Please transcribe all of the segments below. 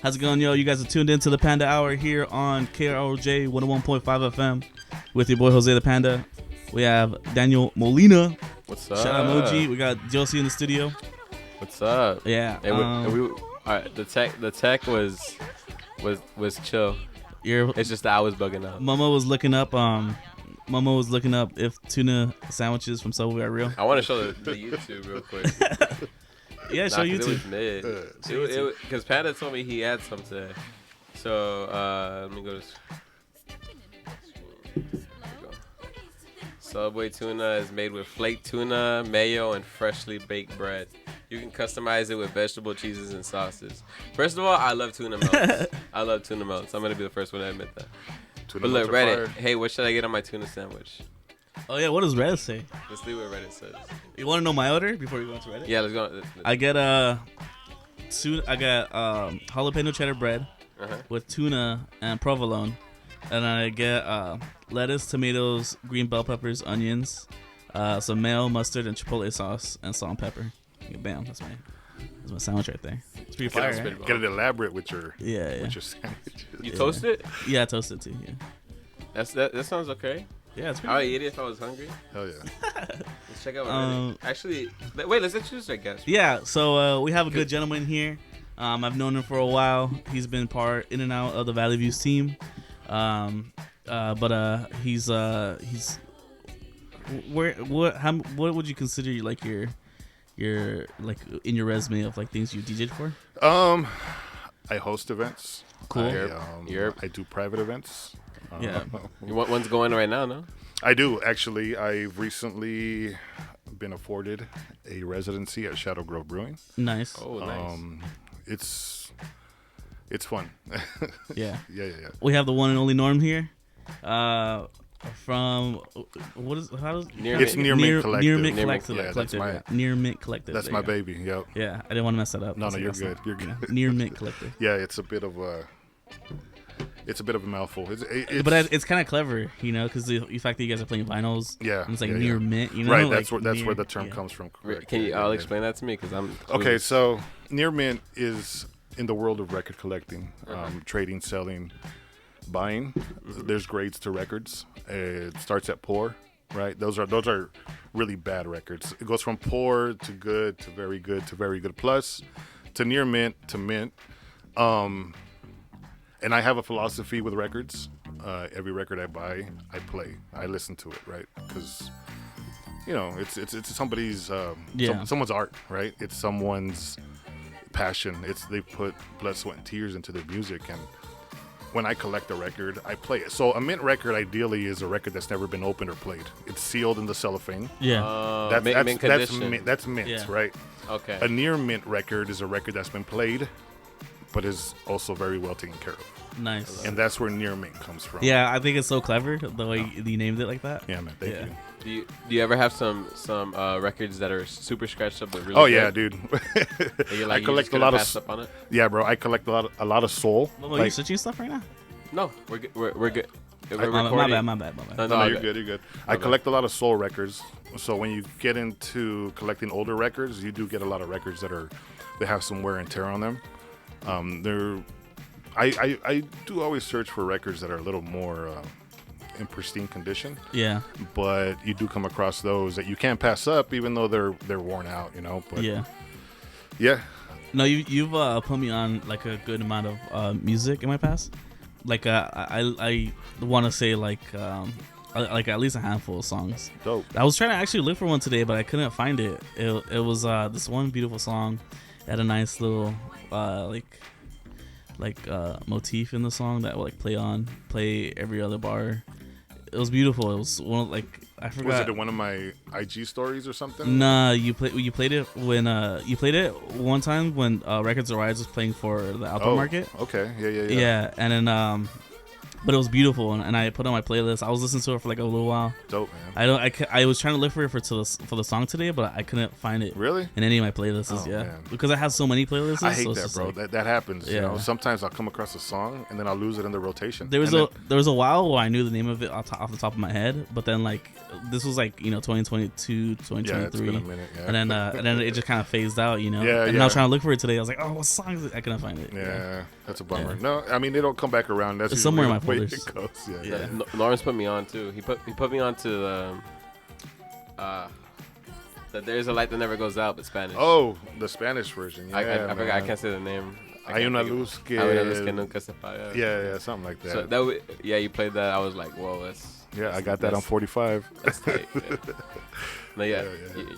How's it going, yo? You guys are tuned into the Panda Hour here on KROJ 101.5 FM with your boy Jose the Panda. We have Daniel Molina. What's up? Shout out Moji. We got Josie in the studio. What's up? Yeah. Hey, all right, the tech was chill. It's just that I was bugging out. Mama was looking up if tuna sandwiches from Subway are real. I want to show the YouTube real quick. Yeah, show YouTube. It was mid. Because Panda told me he had some today. So let me go to. There we go. Subway tuna is made with flaked tuna, mayo, and freshly baked bread. You can customize it with vegetable cheeses and sauces. First of all, I love tuna melts. I love tuna melts. I'm gonna be the first one to admit that. But look, Reddit. Hey, what should I get on my tuna sandwich? Oh yeah, what does Reddit say? Let's see what Reddit says. You want to know my order before we go into Reddit? Yeah, let's go. I get jalapeno cheddar bread with tuna and provolone, and I get lettuce, tomatoes, green bell peppers, onions, some mayo, mustard, and chipotle sauce, and salt and pepper. Bam, that's my sandwich right there. It's pretty fire. Right? Get it elaborate with your with your sandwiches. You toast it? Yeah, I toast it too. Yeah. That sounds okay. Yeah, it's pretty. I would eat it if I was hungry. Hell yeah. Let's check out what Reddit. Actually, wait, let's introduce our guest. Yeah, so we have a good gentleman here. I've known him for a while. He's been in and out of the Valley Views team. But he's what would you consider like your like in your resume of like things you DJ'd for? I host events. Cool. I do private events. Yeah. One's going right now, no? I do, actually. I've recently been afforded a residency at Shadow Grove Brewing. Nice. Oh, nice. It's fun. Yeah. Yeah. We have the one and only Norm here. From It's Near Mint Collective. Near Mint Collective. Yeah, Near Mint Collective. That's my baby. Yep. Yeah, I didn't want to mess that up. No, you're good. You're good. Near Mint Collective. Yeah, it's a bit of a mouthful. But it's kind of clever, because the fact that you guys are playing vinyls. Yeah. And it's like near mint, Right. Like that's where the term comes from. Correct. Can you explain that to me? Because I'm okay. So near mint is in the world of record collecting, trading, selling, buying. There's grades to records. It starts at poor, right? Those are really bad records. It goes from poor to good to very good plus to near mint to mint. And I have a philosophy with records. Every record I buy, I play. I listen to it, right? Because it's somebody's someone's art, right? It's someone's passion. They put blood, sweat, and tears into their music, and when I collect a record, I play it. So a mint record ideally is a record that's never been opened or played. It's sealed in the cellophane. Yeah. That's mint, right? Okay. A near mint record is a record that's been played, but is also very well taken care of. Nice. And that's where near mint comes from. Yeah, I think it's so clever the way you named it like that. Yeah, man. Thank you. Do you ever have some records that are super scratched up but really yeah, dude. I collect a lot of Yeah, bro. I collect a lot of soul. Are you switching stuff right now? No, we're good. We're good. My bad. No, you're good. I collect a lot of soul records. So when you get into collecting older records, you do get a lot of records that have some wear and tear on them. I do always search for records that are a little more in pristine condition. Yeah. But you do come across those that you can't pass up, even though they're worn out, But yeah. No, you've put me on like a good amount of music in my past. Like I want to say like at least a handful of songs. Dope. I was trying to actually look for one today, but I couldn't find it. It was this one beautiful song. It had a nice little motif in the song that would like play every other bar. It was beautiful. It was one of I forgot. Was it in one of my IG stories or something? Nah, you played it when you played it one time when Records Arise was playing for the Alpha Market. Okay. Yeah. Yeah, and then but it was beautiful, and I put it on my playlist. I was listening to it for like a little while. Dope, man. I was trying to look for it for the song today, but I couldn't find it. Really? In any of my playlists, Man. because I have so many playlists. I hate so that, bro. like, that happens. You know, sometimes I'll come across a song and then I'll lose it in the rotation. There was a while where I knew the name of it off the top of my head, but then like this was like 2022, 2023, yeah, it's been a minute, and then it just kind of phased out, Yeah, and I was trying to look for it today. I was like, oh, what song is it? I couldn't find it. Yeah, that's a bummer. No, I mean they don't come back around. That's it's somewhere in my way folders. it goes. Yeah. Lawrence put me on too. He put me on to that There's a Light That Never Goes Out, but Spanish. Oh, the Spanish version. Yeah, I forgot. I can't say the name. Hay una luz que nunca se apaga. Yeah, something like that. So you played that. I was like, whoa, I got that on 45. That's tight. Yeah. No, yeah.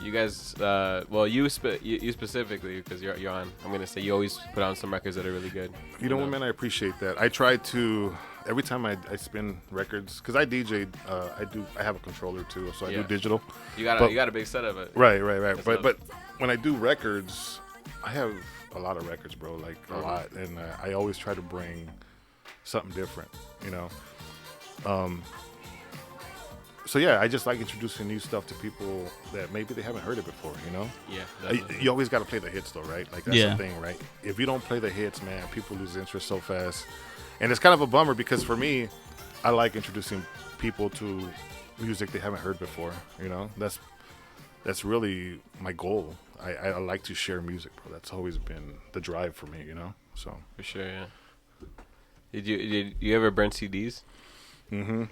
You guys, well, you specifically, because you're on. I'm gonna say you always put on some records that are really good. You know what, man? I appreciate that. I try to every time I spin records, because I DJ. I have a controller too, so I do digital. You got a big setup. Right. But when I do records, I have a lot of records, bro. Like a lot, and I always try to bring something different. So yeah, I just like introducing new stuff to people that maybe they haven't heard it before, Yeah. You always got to play the hits though, right? Like that's the thing, right? If you don't play the hits, man, people lose interest so fast. And it's kind of a bummer because for me, I like introducing people to music they haven't heard before, That's really my goal. I like to share music, bro. That's always been the drive for me, So for sure, yeah. Did you ever burn CDs? Mm-hmm.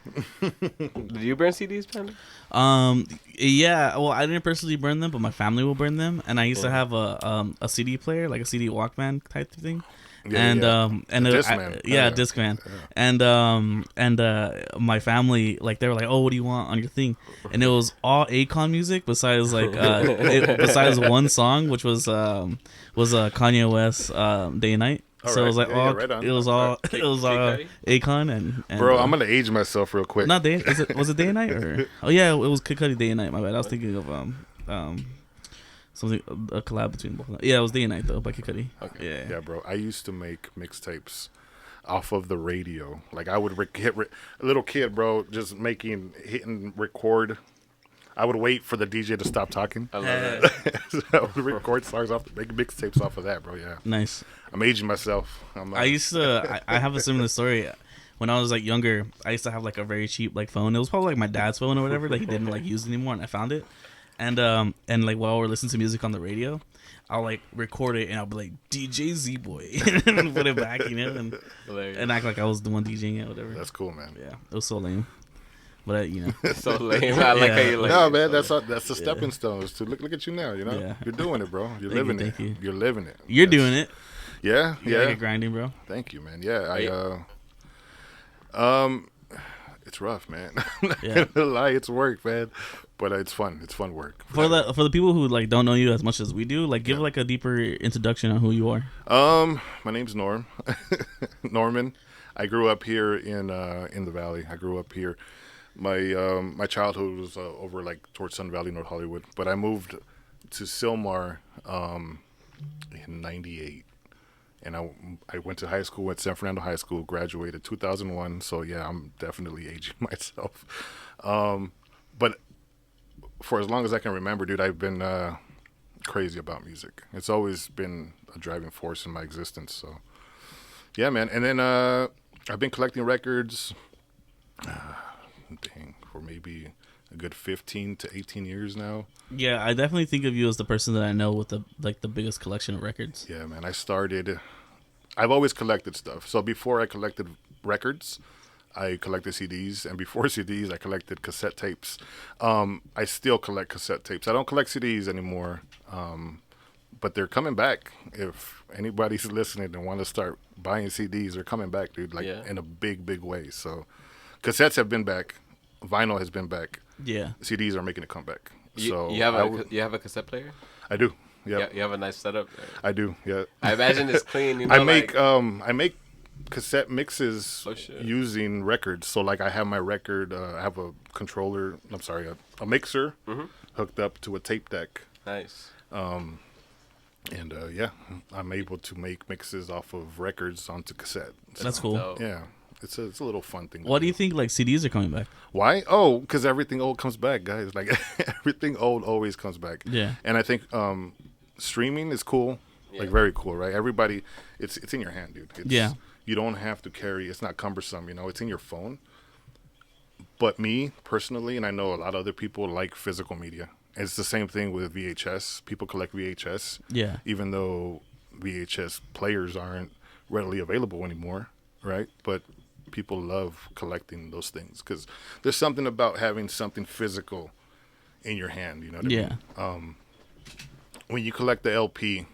Did you burn CDs, Panda? Yeah. Well, I didn't personally burn them, but my family will burn them, and I used to have a CD player, like a CD Walkman type of thing. Discman. Discman. Yeah. And my family, like, they were like, "Oh, what do you want on your thing?" And it was all Akon music besides besides one song, which was Kanye West, Day and Night. So it was like it was all Akon and bro, I'm gonna age myself real quick. Not Day. Was it Day and Night or? Oh yeah, it was Kid Cudi, Day and Night. My bad. I was thinking of something, a collab between both of them. Yeah, it was Day and Night though by Kid Cudi. Okay. Yeah, bro. I used to make mixtapes off of the radio. Like I would hit a little kid, bro, just hitting record. I would wait for the DJ to stop talking. I love that. So I would record songs make mixtapes off of that, bro. Yeah. Nice. I'm aging myself. I used to. I have a similar story. When I was like younger, I used to have like a very cheap like phone. It was probably like my dad's phone or whatever that he didn't like use anymore, and I found it. And like while we're listening to music on the radio, I'll like record it and I'll be like DJ Z Boy and put it back, and act like I was the one DJing it, whatever. That's cool, man. Yeah, it was so lame. But so lame. I like how you like. No, man, that's the stepping stones to look at you now. You're doing it, bro. You're living it. You're living it. You're doing it. Yeah. You're grinding, bro. Thank you, man. Yeah, it's rough, man. I'm not gonna lie, it's work, man. But it's fun. It's fun work. For the people who like don't know you as much as we do, like give like a deeper introduction on who you are. My name's Norm. Norman. I grew up here in the Valley. I grew up here. My childhood was over like towards Sun Valley, North Hollywood. But I moved to Sylmar in '98. And I went to high school at San Fernando High School, graduated 2001. So, yeah, I'm definitely aging myself. But for as long as I can remember, dude, I've been crazy about music. It's always been a driving force in my existence. So, yeah, man. And then I've been collecting records for maybe a good 15 to 18 years now. Yeah, I definitely think of you as the person that I know with the biggest collection of records. Yeah, man. I've always collected stuff. So before I collected records, I collected CDs, and before CDs, I collected cassette tapes. I still collect cassette tapes. I don't collect CDs anymore, but they're coming back. If anybody's listening and want to start buying CDs, they're coming back, dude, in a big, big way. So cassettes have been back. Vinyl has been back. Yeah. CDs are making a comeback. So you have a cassette player? I do. Yeah. You have a nice setup. I do. Yeah. I imagine it's clean. I make cassette mixes using records. So like I have my record. I have a controller. I'm sorry, a mixer hooked up to a tape deck. Nice. And I'm able to make mixes off of records onto cassette. So, that's cool. Yeah. it's a little fun thing. Why do you think like CDs are coming back? Why? Oh, because everything old comes back, guys. Like everything old always comes back. Yeah. And I think streaming is cool, like very cool, right? Everybody, it's in your hand, dude. It's, you don't have to carry. It's not cumbersome, you know. It's in your phone. But me personally, and I know a lot of other people like physical media. It's the same thing with VHS. People collect VHS. Yeah. Even though VHS players aren't readily available anymore, right? But people love collecting those things because there's something about having something physical in your hand, you know what I mean? When you collect the LP,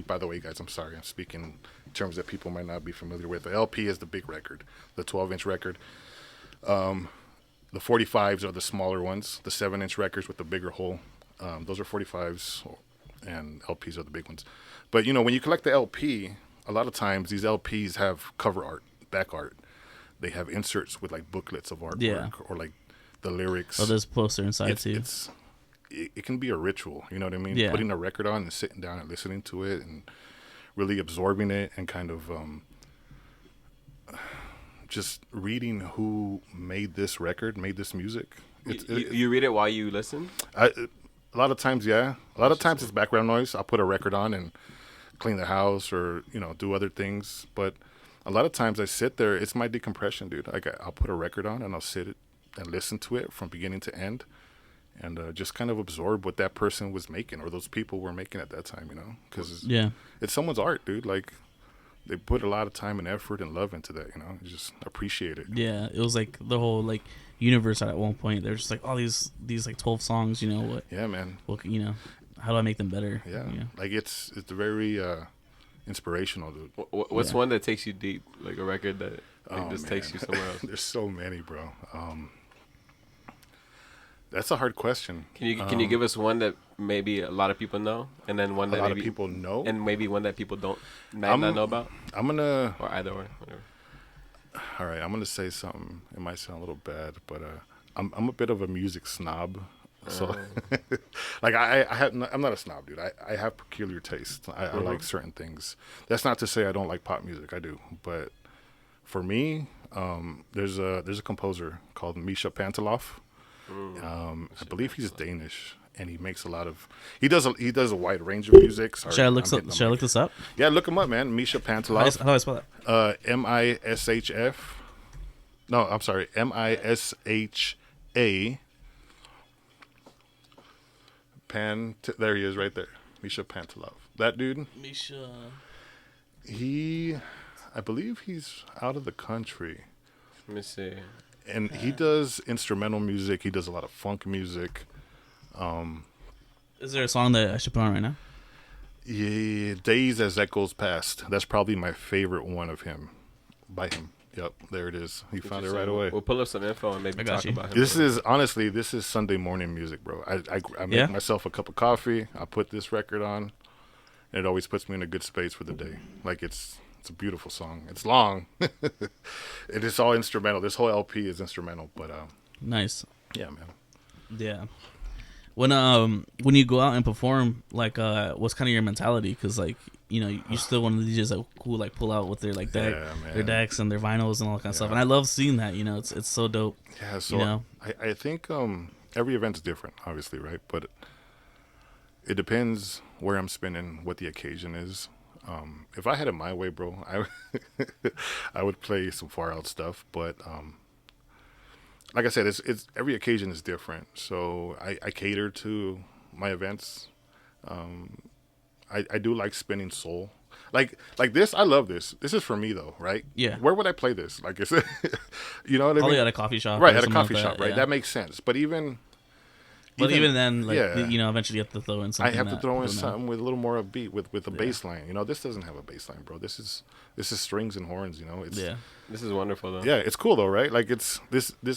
by the way, guys, I'm sorry, I'm speaking in terms that people might not be familiar with. The LP is the big record, the 12-inch record. The 45s are the smaller ones, the 7-inch records with the bigger hole. Those are 45s, and LPs are the big ones. But, you know, when you collect the LP, a lot of times these LPs have cover art, back art. They have inserts with like booklets of artwork or like the lyrics. Oh, there's a poster inside too. It can be a ritual, you know what I mean? Yeah. Putting a record on and sitting down and listening to it and really absorbing it and kind of just reading who made this record, made this music. You read it while you listen? A lot of times, yeah. A lot of times it's background noise. I'll put a record on and clean the house or, you know, do other things. But a lot of times I sit there. It's my decompression, dude. Like I'll put a record on and I'll sit and listen to it from beginning to end and just kind of absorb what that person was making or those people were making at that time, you know? Because it's someone's art, dude. Like they put a lot of time and effort and love into that, you know? You just appreciate it. Yeah, it was like the whole like universe at one point. There's just like all these like 12 songs, you know what? Yeah, man. What, you know, how do I make them better? Yeah. Like it's very inspirational, dude. What's one that takes you deep? Like a record that just takes you somewhere else? There's so many, bro. That's a hard question. Can you give us one that maybe a lot of people know, and then one that a lot maybe of people know, and maybe one that people might not know about? I'm gonna or either or whatever. All right, I'm gonna say something. It might sound a little bad, but I'm a bit of a music snob. So, like I'm not a snob, dude. I have peculiar taste. I like certain things. That's not to say I don't like pop music. I do, but for me, there's a composer called Misha Panteloff. I believe he's Danish, and he makes a lot of. He does a wide range of music. Sorry, should I look this up? Yeah, look him up, man. Misha Panteloff. How do I spell that? MISHF. No, I'm sorry. MISHA. There he is, right there. Misha Panteloff. That dude. Misha. I believe he's out of the country. Let me see. And he does instrumental music. He does a lot of funk music. Is there a song that I should put on right now? Yeah, Days as Echoes Past. That's probably my favorite one of him. By him. Yep, there it is. He found it right away. We'll pull up some info and maybe talk about him. This is Sunday morning music, bro. I make myself a cup of coffee. I put this record on, and it always puts me in a good space for the day. Like it's a beautiful song. It's long. It is all instrumental. This whole LP is instrumental, but nice. Yeah, man. Yeah. When you go out and perform, like, what's kind of your mentality? Because, like, you know, you're still one of the DJs who like pull out with their like their decks and their vinyls and all that kind of stuff. And I love seeing that. You know, it's so dope. Yeah. So you know? I think every event's different, obviously, right? But it depends where I'm spinning, what the occasion is. If I had it my way, bro, I would play some far out stuff. But like I said, it's every occasion is different. So I cater to my events. I do like spinning soul. Like this, I love this. This is for me though, right? Yeah. Where would I play this? Like, is it, you know what I mean? Probably at a coffee shop. Right, at a coffee shop, right? Yeah. That makes sense. But even then, like, you know, eventually you have to throw in something. I have to throw in something with a little more upbeat, with a bass line. You know, this doesn't have a bass line, bro. This is strings and horns. You know, This is wonderful though. Yeah, it's cool though, right? Like this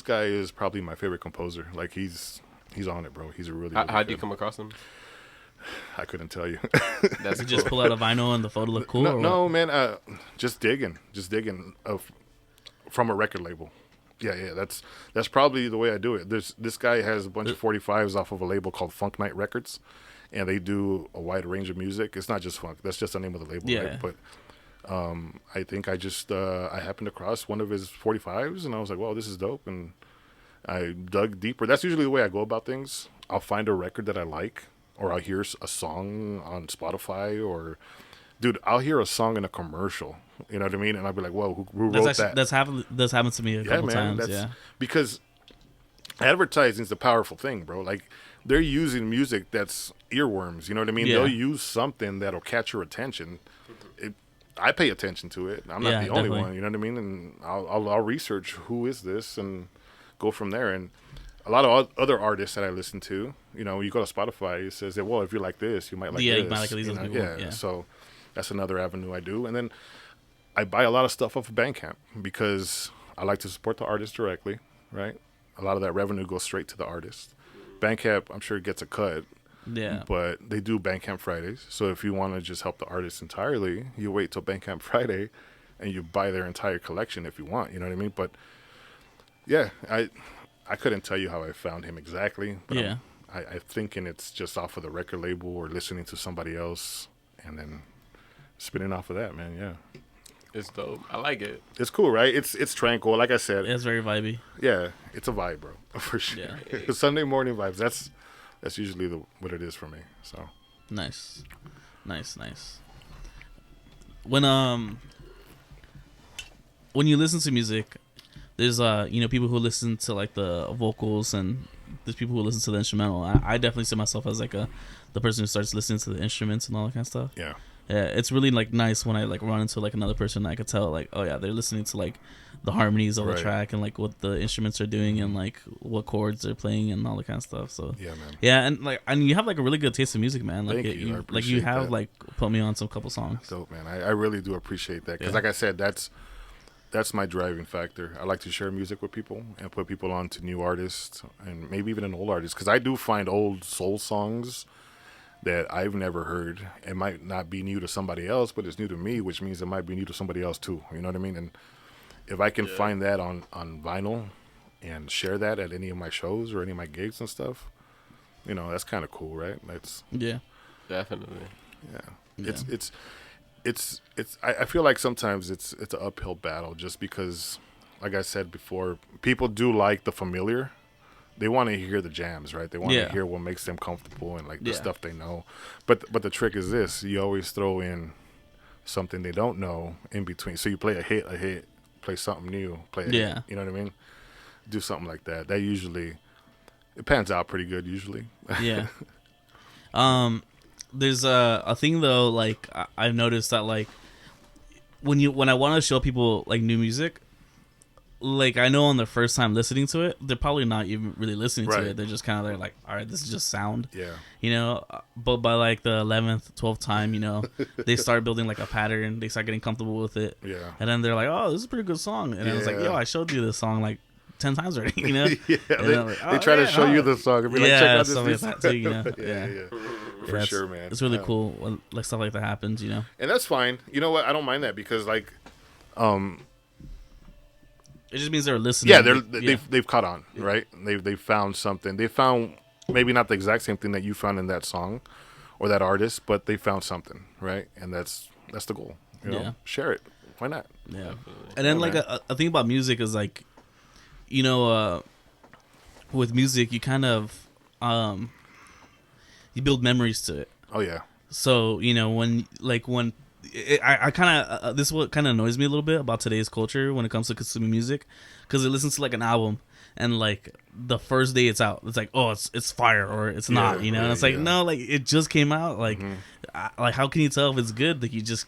guy is probably my favorite composer. Like he's on it, bro. He's a really. How'd you come across him? I couldn't tell you. That's cool. Just pull out a vinyl and the photo look cool. No, man. Just digging from a record label. Yeah. That's probably the way I do it. This guy has a bunch of 45s off of a label called Funk Night Records, and they do a wide range of music. It's not just funk. That's just the name of the label, right? But I think I just I happened across one of his 45s, and I was like, "Well, this is dope." And I dug deeper. That's usually the way I go about things. I'll find a record that I like, or I'll hear a song on Spotify, or dude, I'll hear a song in a commercial. You know what I mean? And I'll be like, "Whoa, who wrote that?" That's happened to me a couple times. Yeah, because advertising is a powerful thing, bro. Like they're using music that's earworms. You know what I mean? Yeah. They'll use something that'll catch your attention. I pay attention to it. I'm not the only one. You know what I mean? And I'll research who is this and go from there. And a lot of other artists that I listen to, you know, you go to Spotify, it says, well, if you like this, you might like this. You might like these people. Yeah. So that's another avenue I do. And then I buy a lot of stuff off of Bandcamp because I like to support the artist directly, right? A lot of that revenue goes straight to the artist. Bandcamp, I'm sure, gets a cut. Yeah. But they do Bandcamp Fridays. So if you want to just help the artist entirely, you wait till Bandcamp Friday and you buy their entire collection if you want. You know what I mean? But yeah, I couldn't tell you how I found him exactly. But yeah. I'm thinking it's just off of the record label or listening to somebody else and then spinning off of that, man. Yeah. It's dope. I like it. It's cool, right? It's tranquil. Like I said. It's very vibey. Yeah. It's a vibe, bro. For sure. Yeah. Sunday morning vibes. That's usually what it is for me. So nice. When you listen to music, there's people who listen to like the vocals, and there's people who listen to the instrumental. I definitely see myself as like the person who starts listening to the instruments and all that kind of stuff. Yeah. Yeah, it's really like nice when I like run into like another person, I could tell like, oh yeah, they're listening to like the harmonies of the track and like what the instruments are doing and like what chords they're playing and all that kind of stuff. So yeah, man. Yeah, and you have like a really good taste in music, man. Like Thank you. You have that. Like put me on some couple songs. Dope, man. I really do appreciate that because like I said, that's my driving factor. I like to share music with people and put people on to new artists and maybe even an old artist because I do find old soul songs that I've never heard. It might not be new to somebody else, but it's new to me, which means it might be new to somebody else too. You know what I mean? And if I can find that on vinyl and share that at any of my shows or any of my gigs and stuff, you know, that's kind of cool, right? That's definitely. Yeah. It's I feel like sometimes it's an uphill battle just because, like I said before, people do like the familiar. They want to hear the jams, right? They want to hear what makes them comfortable and like the stuff they know. But the trick is this: you always throw in something they don't know in between. So you play a hit, play something new, play a hit. You know what I mean? Do something like that. That usually it pans out pretty good. Usually. Yeah. There's a thing though. Like I've noticed that like when I want to show people like new music. Like I know on their first time listening to it, they're probably not even really listening to it. They're just kind of there like, all right, this is just sound. Yeah. You know, but by like the 11th, 12th time, you know, they start building like a pattern. They start getting comfortable with it. Yeah. And then they're like, oh, this is a pretty good song. And I was like, yo, I showed you this song like 10 times already. You know. They try to show you the song and be like, check out this. Like that too, you know. For sure, man. It's really cool when like stuff like that happens. You know. And that's fine. You know what? I don't mind that because like, it just means they're listening. Yeah, they've caught on, right? They've found something. They found maybe not the exact same thing that you found in that song or that artist, but they found something, right? And that's the goal. You know? Share it. Why not? Yeah. And then like a thing about music is like, you know, with music you kind of you build memories to it. Oh yeah. So you know I kind of this is what kind of annoys me a little bit about today's culture when it comes to consuming music, because it listens to like an album and like the first day it's out, it's like, oh, it's fire or it's not, you know, and it's like no, like it just came out, like like how can you tell if it's good? Like you just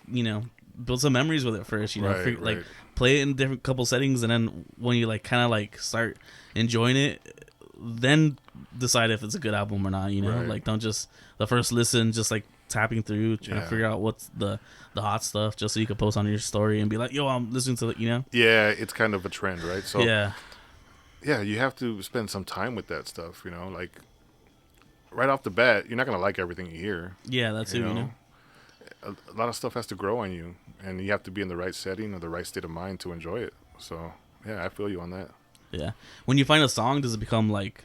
build some memories with it first, you know, like play it in different couple settings, and then when you like kind of like start enjoying it, then decide if it's a good album or not, you know, like don't just the first listen just like tapping through trying to figure out what's the hot stuff just so you can post on your story and be like, yo, I'm listening to it, you know. Yeah, it's kind of a trend, right? So yeah, you have to spend some time with that stuff, you know, like right off the bat you're not gonna like everything you hear. Yeah, that's it, you know. A lot of stuff has to grow on you, and you have to be in the right setting or the right state of mind to enjoy it. So yeah, I feel you on that. Yeah, when you find a song, does it become like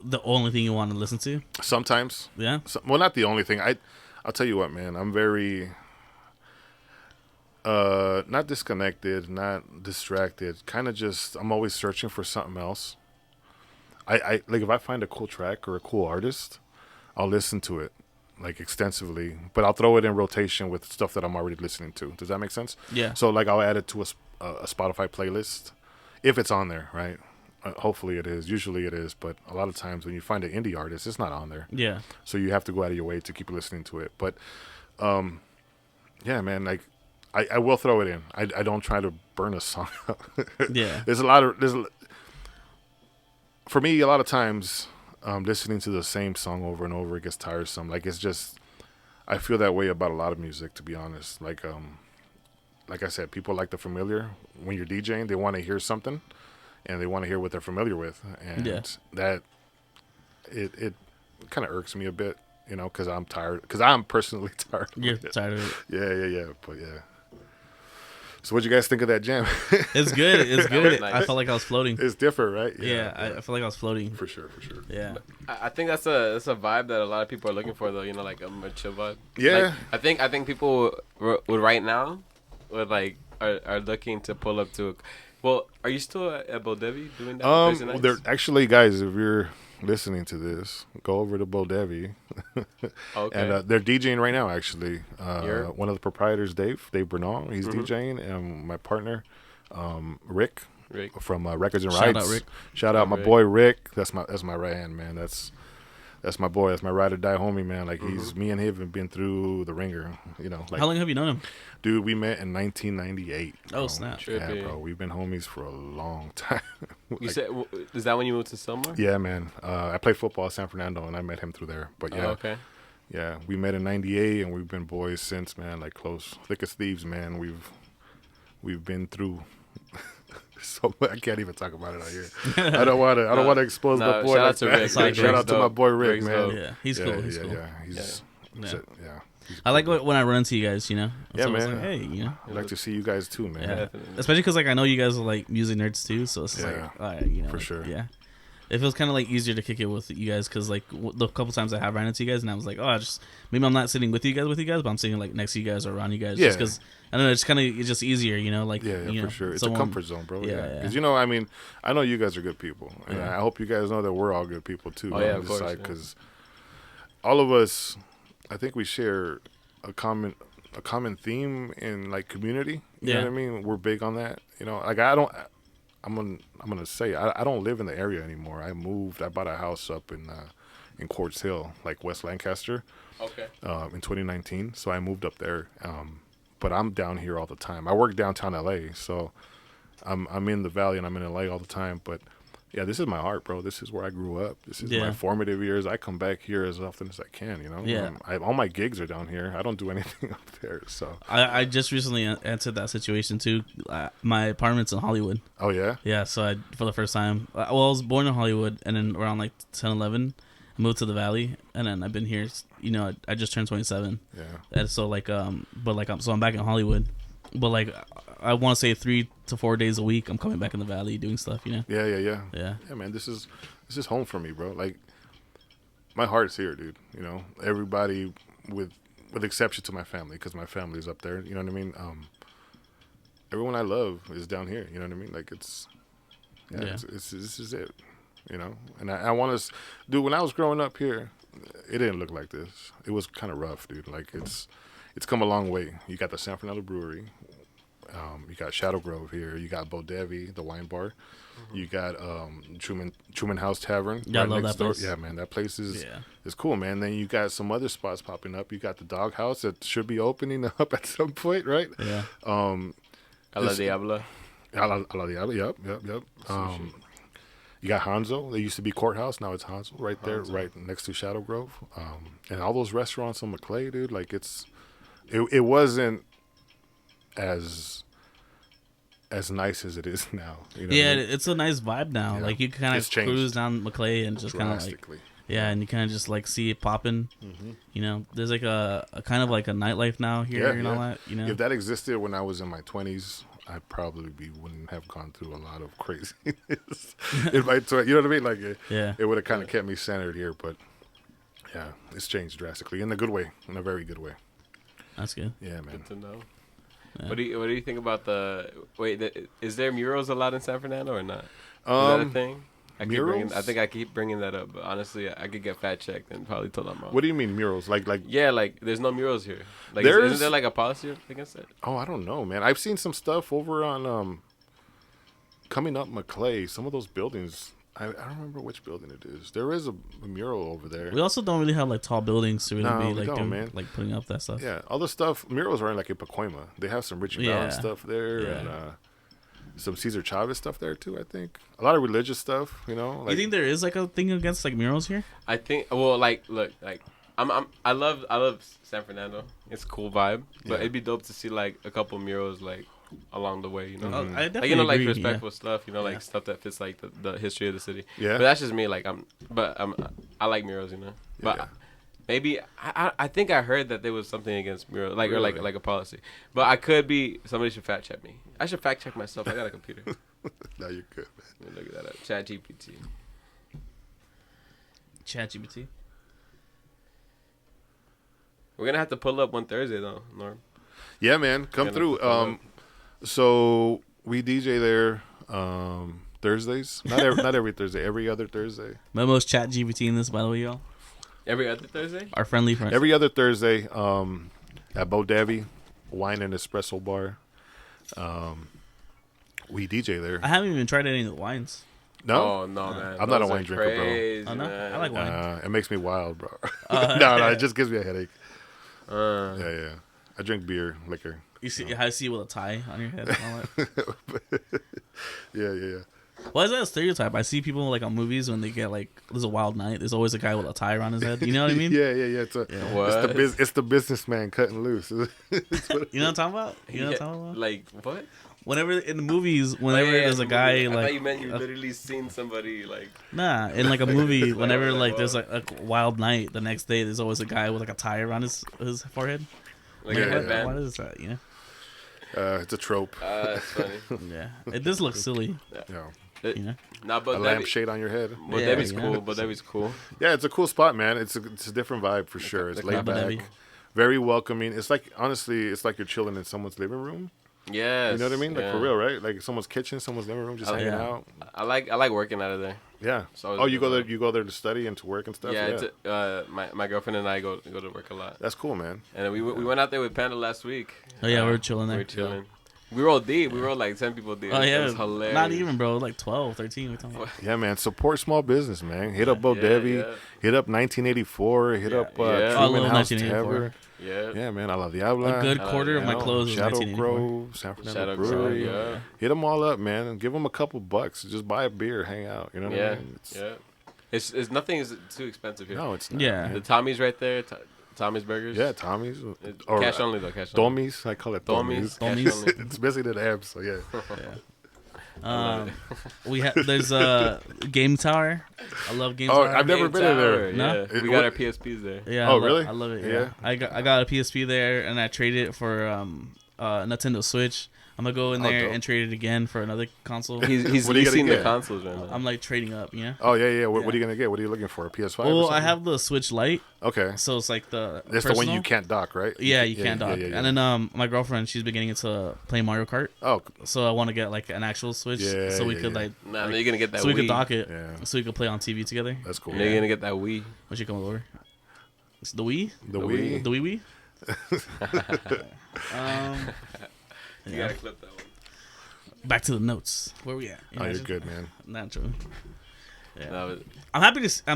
the only thing you want to listen to? Sometimes. Yeah. Well, not the only thing. I'll tell you what, man. I'm very. Not disconnected, not distracted. Kind of just, I'm always searching for something else. I like if I find a cool track or a cool artist, I'll listen to it like extensively, but I'll throw it in rotation with stuff that I'm already listening to. Does that make sense? Yeah. So like I'll add it to a Spotify playlist if it's on there, right? Hopefully it is. Usually it is, but a lot of times when you find an indie artist, it's not on there. Yeah. So you have to go out of your way to keep listening to it. But yeah, man, like I will throw it in. I don't try to burn a song out. Yeah. For me, a lot of times listening to the same song over and over, it gets tiresome. Like it's just, I feel that way about a lot of music, to be honest. Like I said, people like the familiar. When you're DJing, they want to hear something, and they want to hear what they're familiar with, and that it kind of irks me a bit, you know, because I'm tired. Because I'm personally tired. You're tired of it. Yeah. But yeah. So what you guys think of that jam? It's good. It's good. Nice. I felt like I was floating. It's different, right? Yeah, I feel like I was floating. For sure. Yeah. I think that's a vibe that a lot of people are looking for, though. You know, like a more chill vibe. Yeah. Like, I think people would right now would like are looking to pull up to. Well, are you still at Boldevi doing that? Thursday nights? They're actually, guys, if you're listening to this, go over to Boldevi. Okay. And they're DJing right now, actually. One of the proprietors, Dave Bernal, he's DJing, and my partner, Rick from Records and Shout Rights. out, Rick. Shout out my boy Rick. That's my right hand, man. That's my boy. That's my ride or die homie, man. Like he's me and him have been through the ringer, you know. Like, How long have you known him? dude, we met in 1998. Oh, snap. Trippy. Yeah, bro. We've been homies for a long time. You said, is that when you moved to Selma? Yeah, man. I played football at San Fernando, and I met him through there. But yeah, okay. Yeah, we met in '98, and we've been boys since, man. Like close, thick as thieves, man. We've been through. So I can't even talk about it out here. I don't want to expose my boy. Shout out to Rick. Shout out to my boy Rick, Rick's man. dope. Yeah, he's cool. He's cool. Yeah, he's I like when I run into you guys, you know. Yeah, So man. it's like, hey, you know. I'd like to see you guys too, man. Yeah. Definitely. Especially because like I know you guys are like music nerds too, so it's Yeah. like, all right, you know, For like, sure. Yeah. It feels kind of like easier to kick it with you guys because like the couple times I have ran into you guys and I was like, oh, maybe I'm not sitting with you guys, but I'm sitting like next to you guys or around you guys. Yeah. Just because I don't know, it's just easier, you know. Like Yeah, you know, for sure. It's someone, a comfort zone, bro. Yeah, Yeah, because you know, I mean, I know you guys are good people, and Yeah. I hope you guys know that we're all good people too. Oh, yeah, of course, yeah. Because all of us, I think we share a common theme in like community. You know what I mean? We're big on that. You know, like I'm gonna say I don't live in the area anymore. I bought a house up in Quartz Hill, like West Lancaster. Okay. In 2019, so I moved up there. But I'm down here all the time. I work downtown LA, so I'm in the valley and I'm in LA all the time. But yeah, this is my heart, bro. This is where I grew up. This is my formative years. I come back here as often as I can. You know. Yeah. All my gigs are down here. I don't do anything up there. So I just recently answered that situation too. My apartment's in Hollywood. Oh yeah. Yeah, so for the first time, I was born in Hollywood, and then around like 10, 11, I moved to the Valley, and then I've been here. You know, I just turned 27. Yeah. And so like I'm back in Hollywood, but like I want to say 3 to 4 days a week I'm coming back in the Valley doing stuff. You know. Yeah. Yeah. Yeah, man. This is home for me, bro. Like my heart's here, dude. You know, everybody with exception to my family, because my family's up there. You know what I mean? Everyone I love is down here. You know what I mean? Like this is it. You know, and I want to, dude. When I was growing up here, it didn't look like this. It was kind of rough, dude. Like it's come a long way. You got the San Fernando Brewery, you got Shadow Grove here. You got Boldevi, the wine bar. Mm-hmm. You got Truman House Tavern. Yeah, right I love next that door. place. Yeah, man, that place is cool, man. Then you got some other spots popping up. You got the Dog House that should be opening up at some point, right? Yeah. A la Diabla. A la Diablo. Yep. You got Hanzo. They used to be Courthouse. Now it's Hanzo right there, right next to Shadow Grove. And all those restaurants on McClay, dude. Like it wasn't as nice as it is now. You know Yeah, what I mean? it's a nice vibe now. Yeah. Like you kind It's of changed cruise down McClay and just kind of like drastically. and you kind of just like see it popping. Mm-hmm. You know, there's like a kind of like a nightlife now here and all that. You know, If that existed when I was in my 20s, I probably wouldn't have gone through a lot of craziness in my 20s. You know what I mean? Like it would have kind of kept me centered here, but yeah, it's changed drastically in a good way, in a very good way. That's good. Yeah, man. Good to know. Yeah. What do you think about is there murals allowed in San Fernando or not? Is that a thing? Murals? I keep bringing that up, but honestly, I could get fact checked and probably told I'm wrong. What do you mean murals? Like yeah, like there's no murals here. Like isn't there like a policy against it? Oh, I don't know, man. I've seen some stuff over on coming up McClay. Some of those buildings. I don't remember which building it is. There is a mural over there. We also don't really have like tall buildings to really be like man. like putting up that stuff. Yeah, all the stuff murals are like in Pacoima. They have some Richie Valens stuff there and some Cesar Chavez stuff there too. I think a lot of religious stuff. You know, you think there is like a thing against like murals here? I think. Well, like look, like I love San Fernando. It's a cool vibe, but it'd be dope to see like a couple murals like along the way, you know, I definitely like, you know, like agree, respectful stuff, you know, like stuff that fits like the history of the city. Yeah, but that's just me. Like I like murals, you know, but maybe I think I heard that there was something against murals, like really? or like a policy. But I could be. Somebody should fact check me. I should fact check myself. I got a computer. No, you're good, man. Let me look that up. ChatGPT. ChatGPT. We're gonna have to pull up one Thursday though, Norm. Yeah, man, come through. So we DJ there Thursdays. Not every Thursday. Every other Thursday. Memo's ChatGPT in this, by the way, y'all. Every other Thursday. Our friendly friend. Every other Thursday. At Bo Devi, wine and espresso bar. We DJ there. I haven't even tried any of the wines. No. Oh no, man. I'm not a wine drinker, crazy, bro. Oh, no? I like wine. It makes me wild, bro. No, it just gives me a headache. Yeah. I drink beer, liquor. You see, I see you with a tie on your head and all that. Yeah. Why is that a stereotype? I see people like on movies when they get like there's a wild night. There's always a guy with a tie around his head. You know what I mean? Yeah. It's the businessman cutting loose. You know what I'm talking about? You know what I'm talking about? Like what? Whenever in the movies, there's a guy like. I thought you meant you literally seen somebody like. Nah, in like a movie, whenever like there's like a wild night, the next day there's always a guy with like a tie around his forehead. Like a headband. What is that? You know. It's a trope. That's funny. Yeah, it does look silly. Yeah. You know. Nah, but a lampshade on your head. Well, Debbie's cool. But Debbie's cool. Yeah, it's a cool spot, man. It's a different vibe for sure. It's laid back, very welcoming. It's like honestly, it's like you're chilling in someone's living room. Yes. You know what I mean? Like for real, right? Like someone's kitchen, someone's living room, just hanging out. I like working out of there. Yeah. So you go there to study and to work and stuff. Yeah. My girlfriend and I go to work a lot. That's cool, man. And we went out there with Panda last week. Oh yeah, we were chilling there. We were chilling. Yeah. We rolled deep. We rolled like 10 people deep. Oh yeah, it was hilarious. Not even, bro. Like 12, 13. Yeah, man. Support small business, man. Hit up Bo Devi. Yeah. Hit up 1984. Hit up Truman House Tavern. Yeah, man. I love Diabla. A good quarter of my clothes is Shadow Grove, San Fernando Brewery. Yeah. Hit them all up, man, and give them a couple bucks. Just buy a beer, hang out. You know what I mean? It's nothing is too expensive here. No, it's not. Yeah. The Tommy's right there. Tommy's Burgers. Yeah, Tommy's. Cash only though. Cash only. Tommy's. I call it Tommy's. It's basically the abs. So yeah. There's a Game Tower. I love Game Tower. I've never been in there. No? We got our PSPs there. Yeah. Really? I love it. Yeah. I got a PSP there, and I traded it for Nintendo Switch. I'm gonna go in there and trade it again for another console. He's seen the consoles right now. I'm like trading up, you know? Oh yeah. What are you gonna get? What are you looking for? A PS5? Well, I have the Switch Lite. Okay. So it's like the. That's personal. the one you can't dock, right? Yeah, you can't dock. Yeah. And then my girlfriend, she's been getting into playing Mario Kart. Oh. So I want to get like an actual Switch, so we could like. Nah, you're gonna get that. So Wii. we could dock it. So we could play on TV together. That's cool. You're gonna get that Wii. When she comes over. It's the Wii. The Wii. The Wii. You gotta clip that one. Back to the notes. Where we at? You're good, man. Naturally. Yeah. No, I'm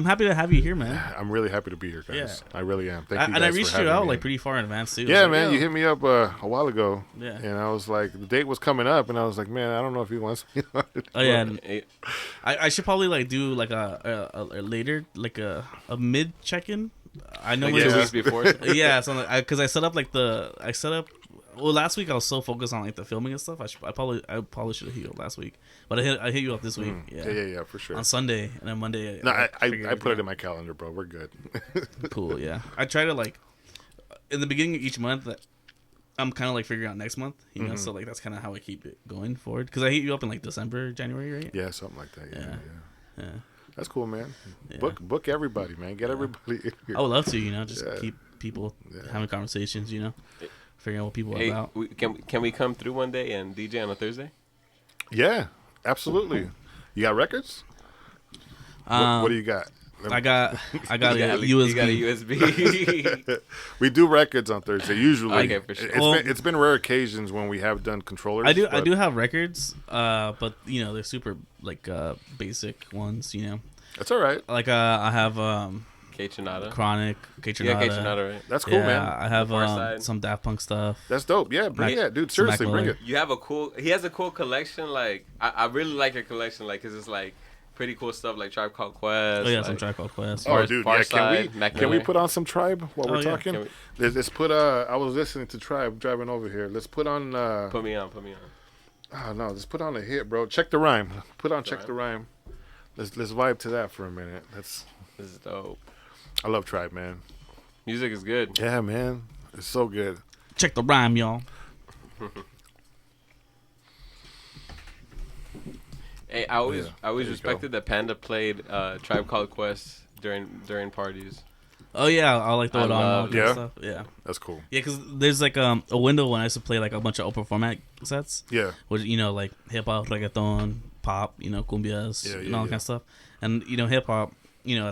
happy to have you here, man. I'm really happy to be here, guys. Yeah. I really am. Thank you guys and I reached for you out me. like pretty far in advance too. Yeah, like, man. You hit me up a while ago. Yeah. And I was like, the date was coming up, and I was like, man, I don't know if he wants me. Oh yeah. I should probably like do like a later like a mid check-in. I know like 2 weeks before. Yeah, so because I set up. Well, last week I was so focused on like the filming and stuff. I probably should have hit you up last week, but I hit you up this week. Yeah, for sure. On Sunday and then Monday. No, I put it in my calendar, bro. We're good. Cool. Yeah, I try to like in the beginning of each month. I'm kind of like figuring out next month, you know. So like that's kind of how I keep it going forward. Because I hit you up in like December, January, right? Yeah, something like that. Yeah. Yeah. That's cool, man. Yeah. Book everybody, man. Get everybody in here. I would love to, you know, just keep people having conversations, you know. figuring out what people are about. Can we come through one day and DJ on a Thursday? Yeah, absolutely. You got records? What do you got? I got a USB. You got a USB. We do records on Thursday usually. Okay, for sure. It's been rare occasions when we have done controllers. I do have records, but they're super basic ones. That's all right. Like I have K-Tronada. Chronic, K-Tronada. Yeah, K-Tronada, right? That's cool, man. I have some Daft Punk stuff. That's dope. Yeah, bring it, dude. Seriously, bring it. He has a cool collection. Like I really like your collection, like, cause it's like pretty cool stuff, like Tribe Called Quest. Oh yeah, like, some Tribe Called Quest. Oh, dude, can we put on some Tribe while we're talking? Let's put. I was listening to Tribe driving over here. Let's put on. Put me on. Oh no, let's put on a hit, bro. Check the rhyme. Put on Check the Rhyme. Let's vibe to that for a minute. This is dope. I love Tribe, man. Music is good. Yeah, man. It's so good. Check the rhyme, y'all. Hey, I always respected that Panda played Tribe Called Quest during parties. Oh yeah, I like throw it on. Yeah, yeah, that's cool. Yeah, because there's like a window when I used to play like a bunch of open format sets. Yeah, which like hip hop, reggaeton, pop, cumbias, and all that kind of stuff. And hip hop,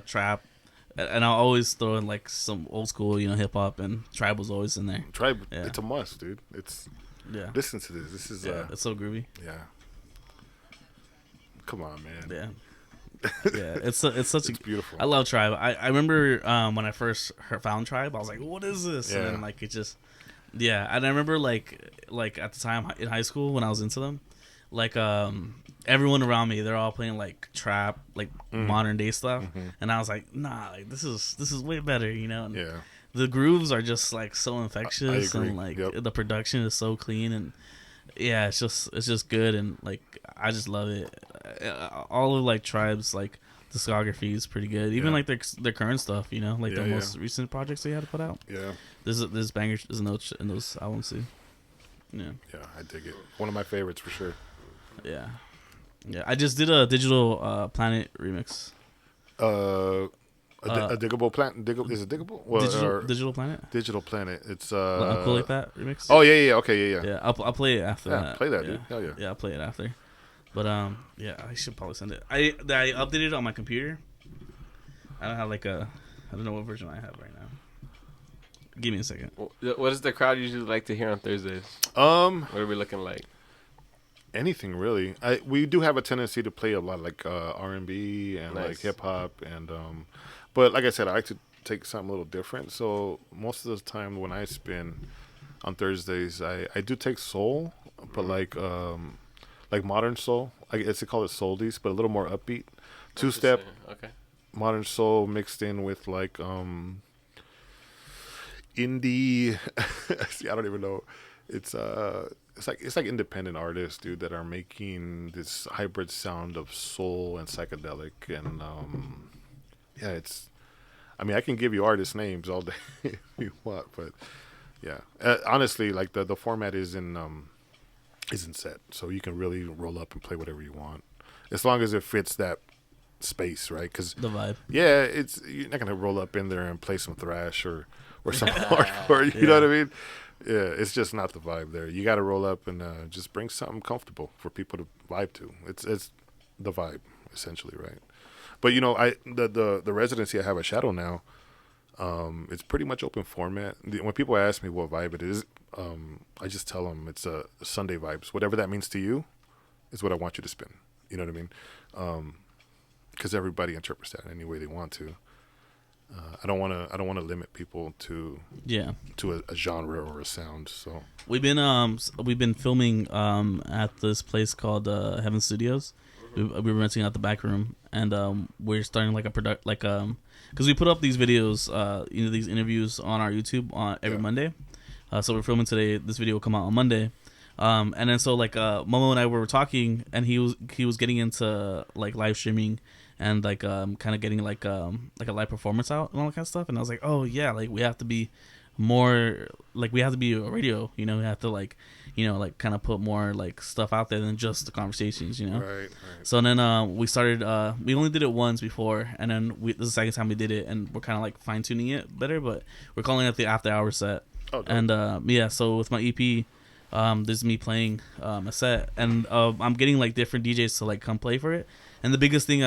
trap, and I'll always throw in like some old school, hip hop, and Tribe was always in there. Tribe, it's a must, dude. Listen to this. This is it's so groovy. Yeah. Come on, man. Yeah. Yeah, it's beautiful. I love Tribe. I remember when I first found Tribe, I was like, "What is this?" Yeah. And then, like, it just, and I remember like at the time in high school when I was into them, like everyone around me, they're all playing like trap, like modern day stuff, and I was like, "Nah, like this is way better," And yeah. The grooves are just like so infectious, I agree. and like Yep. the production is so clean, and yeah, it's just good, and like I just love it. All of like Tribe's like discography is pretty good. Even like their current stuff, like the most recent projects they had to put out. Yeah, there's bangers in those albums too. Yeah, I dig it. One of my favorites for sure. Yeah. I just did a Digital Planet remix. A Diggable Planet. Is it Diggable? Well, Digital Planet. Digital Planet. It's Cool Like That remix. Oh yeah. Okay, yeah. Yeah, I'll play it after that. Play that, dude. Hell yeah. Yeah, I'll play it after. But I should probably send it. I updated it on my computer. I don't know what version I have right now. Give me a second. What does the crowd usually like to hear on Thursdays? What are we looking like? Anything really. We do have a tendency to play a lot like R&B and Nice. like hip hop and but like I said, I like to take something a little different. So most of the time when I spin on Thursdays, I do take soul, but like modern soul. I guess they call it soldies, but a little more upbeat. Two-step. Okay. Modern soul mixed in with like indie. See, I don't even know. It's like independent artists, dude, that are making this hybrid sound of soul and psychedelic, and I can give you artist names all day if you want, but yeah, honestly, like the format isn't set, so you can really roll up and play whatever you want, as long as it fits that space, right? Because the vibe. Yeah, you're not gonna roll up in there and play some thrash or some hardcore. You know what I mean? Yeah, it's just not the vibe there. You got to roll up and just bring something comfortable for people to vibe to. It's the vibe essentially, right? But the residency I have at Shadow now, it's pretty much open format. When people ask me what vibe it is, I just tell them it's a Sunday vibes. Whatever that means to you, is what I want you to spin. You know what I mean? Because everybody interprets that any way they want to. I don't want to limit people to a genre or a sound. So we've been filming at this place called Heaven Studios. We were renting out the back room, and we're starting like a because we put up these videos, these interviews on our YouTube every Monday. So we're filming today. This video will come out on Monday. And then so like Momo and I were talking, and he was getting into like live streaming and like kind of getting like a live performance out and all that kind of stuff. And I was like, oh yeah, like we have to be more like we have to be a radio, we have to like like kind of put more like stuff out there than just the conversations, Right. So then we started we only did it once before, and then this is the second time we did it, and we're kind of like fine tuning it better, but we're calling it the after hour set. And yeah, so with my EP, there's me playing a set, and I'm getting like different DJs to like come play for it. And the biggest thing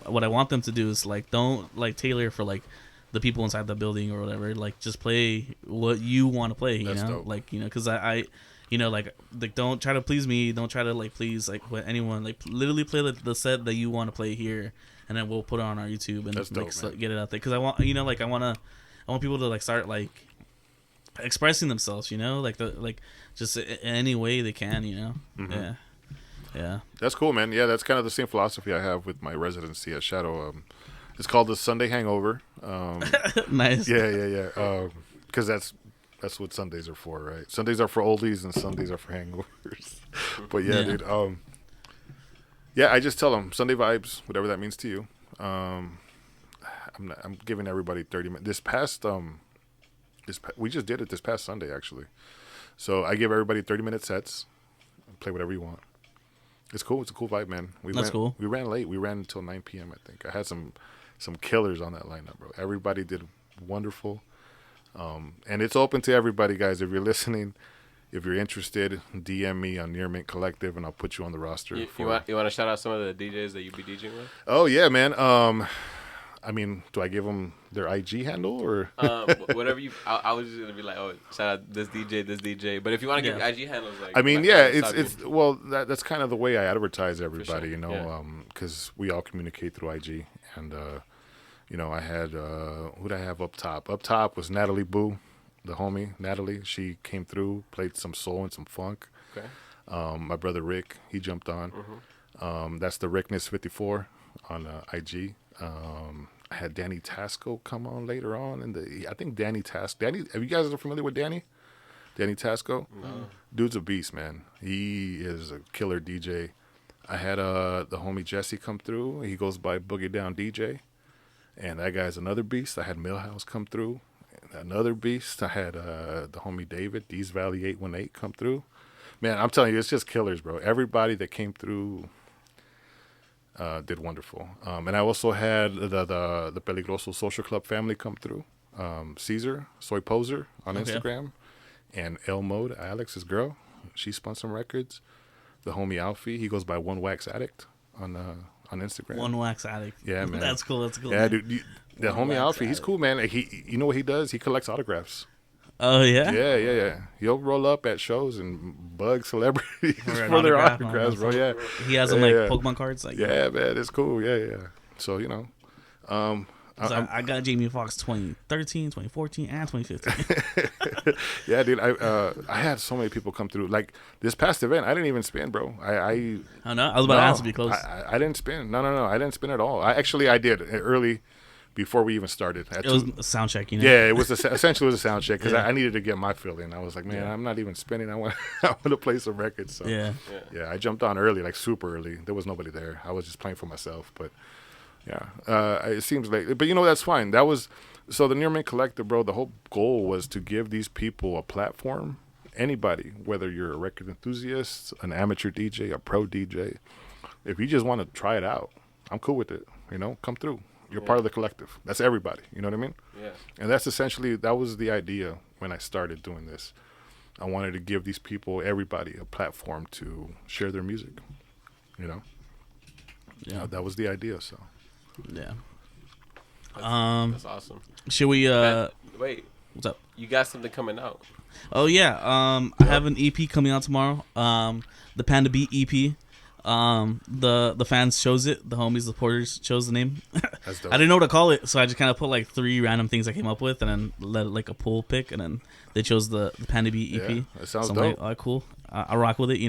what I want them to do is like don't like tailor for like the people inside the building or whatever. Like just play what you want to play. That's dope. Like because I like don't try to please me. Don't try to like please like anyone. Like literally play the set that you want to play here, and then we'll put it on our YouTube and dope, get it out there. Because I want I want people to like start like expressing themselves. Like just in any way they can. Mm-hmm. Yeah. That's cool, man. Yeah, that's kind of the same philosophy I have with my residency at Shadow. It's called the Sunday Hangover. Nice. Yeah. Because that's what Sundays are for, right? Sundays are for oldies and Sundays are for hangovers. But yeah, dude. Yeah, I just tell them Sunday vibes, whatever that means to you. I'm giving everybody 30 minutes. We just did it this past Sunday, actually. So I give everybody 30-minute sets. Play whatever you want. It's cool. It's a cool vibe, man. That's cool. We ran late. We ran until 9 p.m., I think. I had some killers on that lineup, bro. Everybody did wonderful. And it's open to everybody, guys. If you're listening, if you're interested, DM me on Near Mint Collective, and I'll put you on the roster. You want to shout out some of the DJs that you be DJing with? Oh, yeah, man. I mean, do I give them their IG handle or whatever you? I was just gonna be like, oh, shout out this DJ. But if you want to give IG handles, like, I mean, yeah, it's well, that's kind of the way I advertise everybody, sure. because we all communicate through IG, and I had who'd I have up top? Up top was Natalie Boo, the homie Natalie. She came through, played some soul and some funk. Okay. My brother Rick, he jumped on. Mm-hmm. That's the Rickness 54 on IG. I had Danny Tasco come on later on, I think Danny, have you guys are familiar with Danny? Danny Tasco? No. Dude's a beast, man. He is a killer DJ. I had the homie Jesse come through. He goes by Boogie Down DJ, and that guy's another beast. I had Millhouse come through, another beast. I had the homie David, Dees Valley 818 come through. Man, I'm telling you, it's just killers, bro. Everybody that came through did wonderful. And I also had the Peligroso Social Club family come through. Caesar, Soy Poser on Instagram. And El Mode, Alex's girl. She spun some records. The homie Alfie, he goes by One Wax Addict on Instagram. One Wax Addict. Yeah, man. That's cool. Yeah, dude. The homie Alfie, he's cool, man. Like, you know what he does? He collects autographs. Oh, yeah? Yeah. He'll roll up at shows and bug celebrities for their autographs, bro. Yeah. He has them like Pokemon cards. Like, yeah, man. It's cool. Yeah. So, I got Jamie Foxx 2013, 2014, and 2015. Yeah, dude. I had so many people come through. Like, this past event, I didn't even spin, bro. I know. I was about to ask to be close. I didn't spin. No. I didn't spin at all. I did early. Before we even started. It was a sound check, Yeah, it was essentially a sound check because I needed to get my feeling. I was like, man, I'm not even spinning. I want to play some records. So yeah, I jumped on early, like super early. There was nobody there. I was just playing for myself. But yeah, it seems like. But that's fine. That was so the Near Mint Collective, bro. The whole goal was to give these people a platform. Anybody, whether you're a record enthusiast, an amateur DJ, a pro DJ, if you just want to try it out, I'm cool with it. Come through. You're part of the collective. That's everybody. You know what I mean? Yeah. And that was the idea when I started doing this. I wanted to give these people, everybody, a platform to share their music. Yeah. That was the idea. So. Yeah. That's awesome. Should we? Wait. What's up? You got something coming out? Oh yeah. I have an EP coming out tomorrow. The Panda Beat EP. The fans chose it. The homies, the porters chose the name. That's dope. I didn't know what to call it, so I just kind of put like 3 random things I came up with, and then let like a poll pick, and then they chose the Panda Beat EP. Yeah, that sounds dope. I'm like, all right, cool. I rock with it,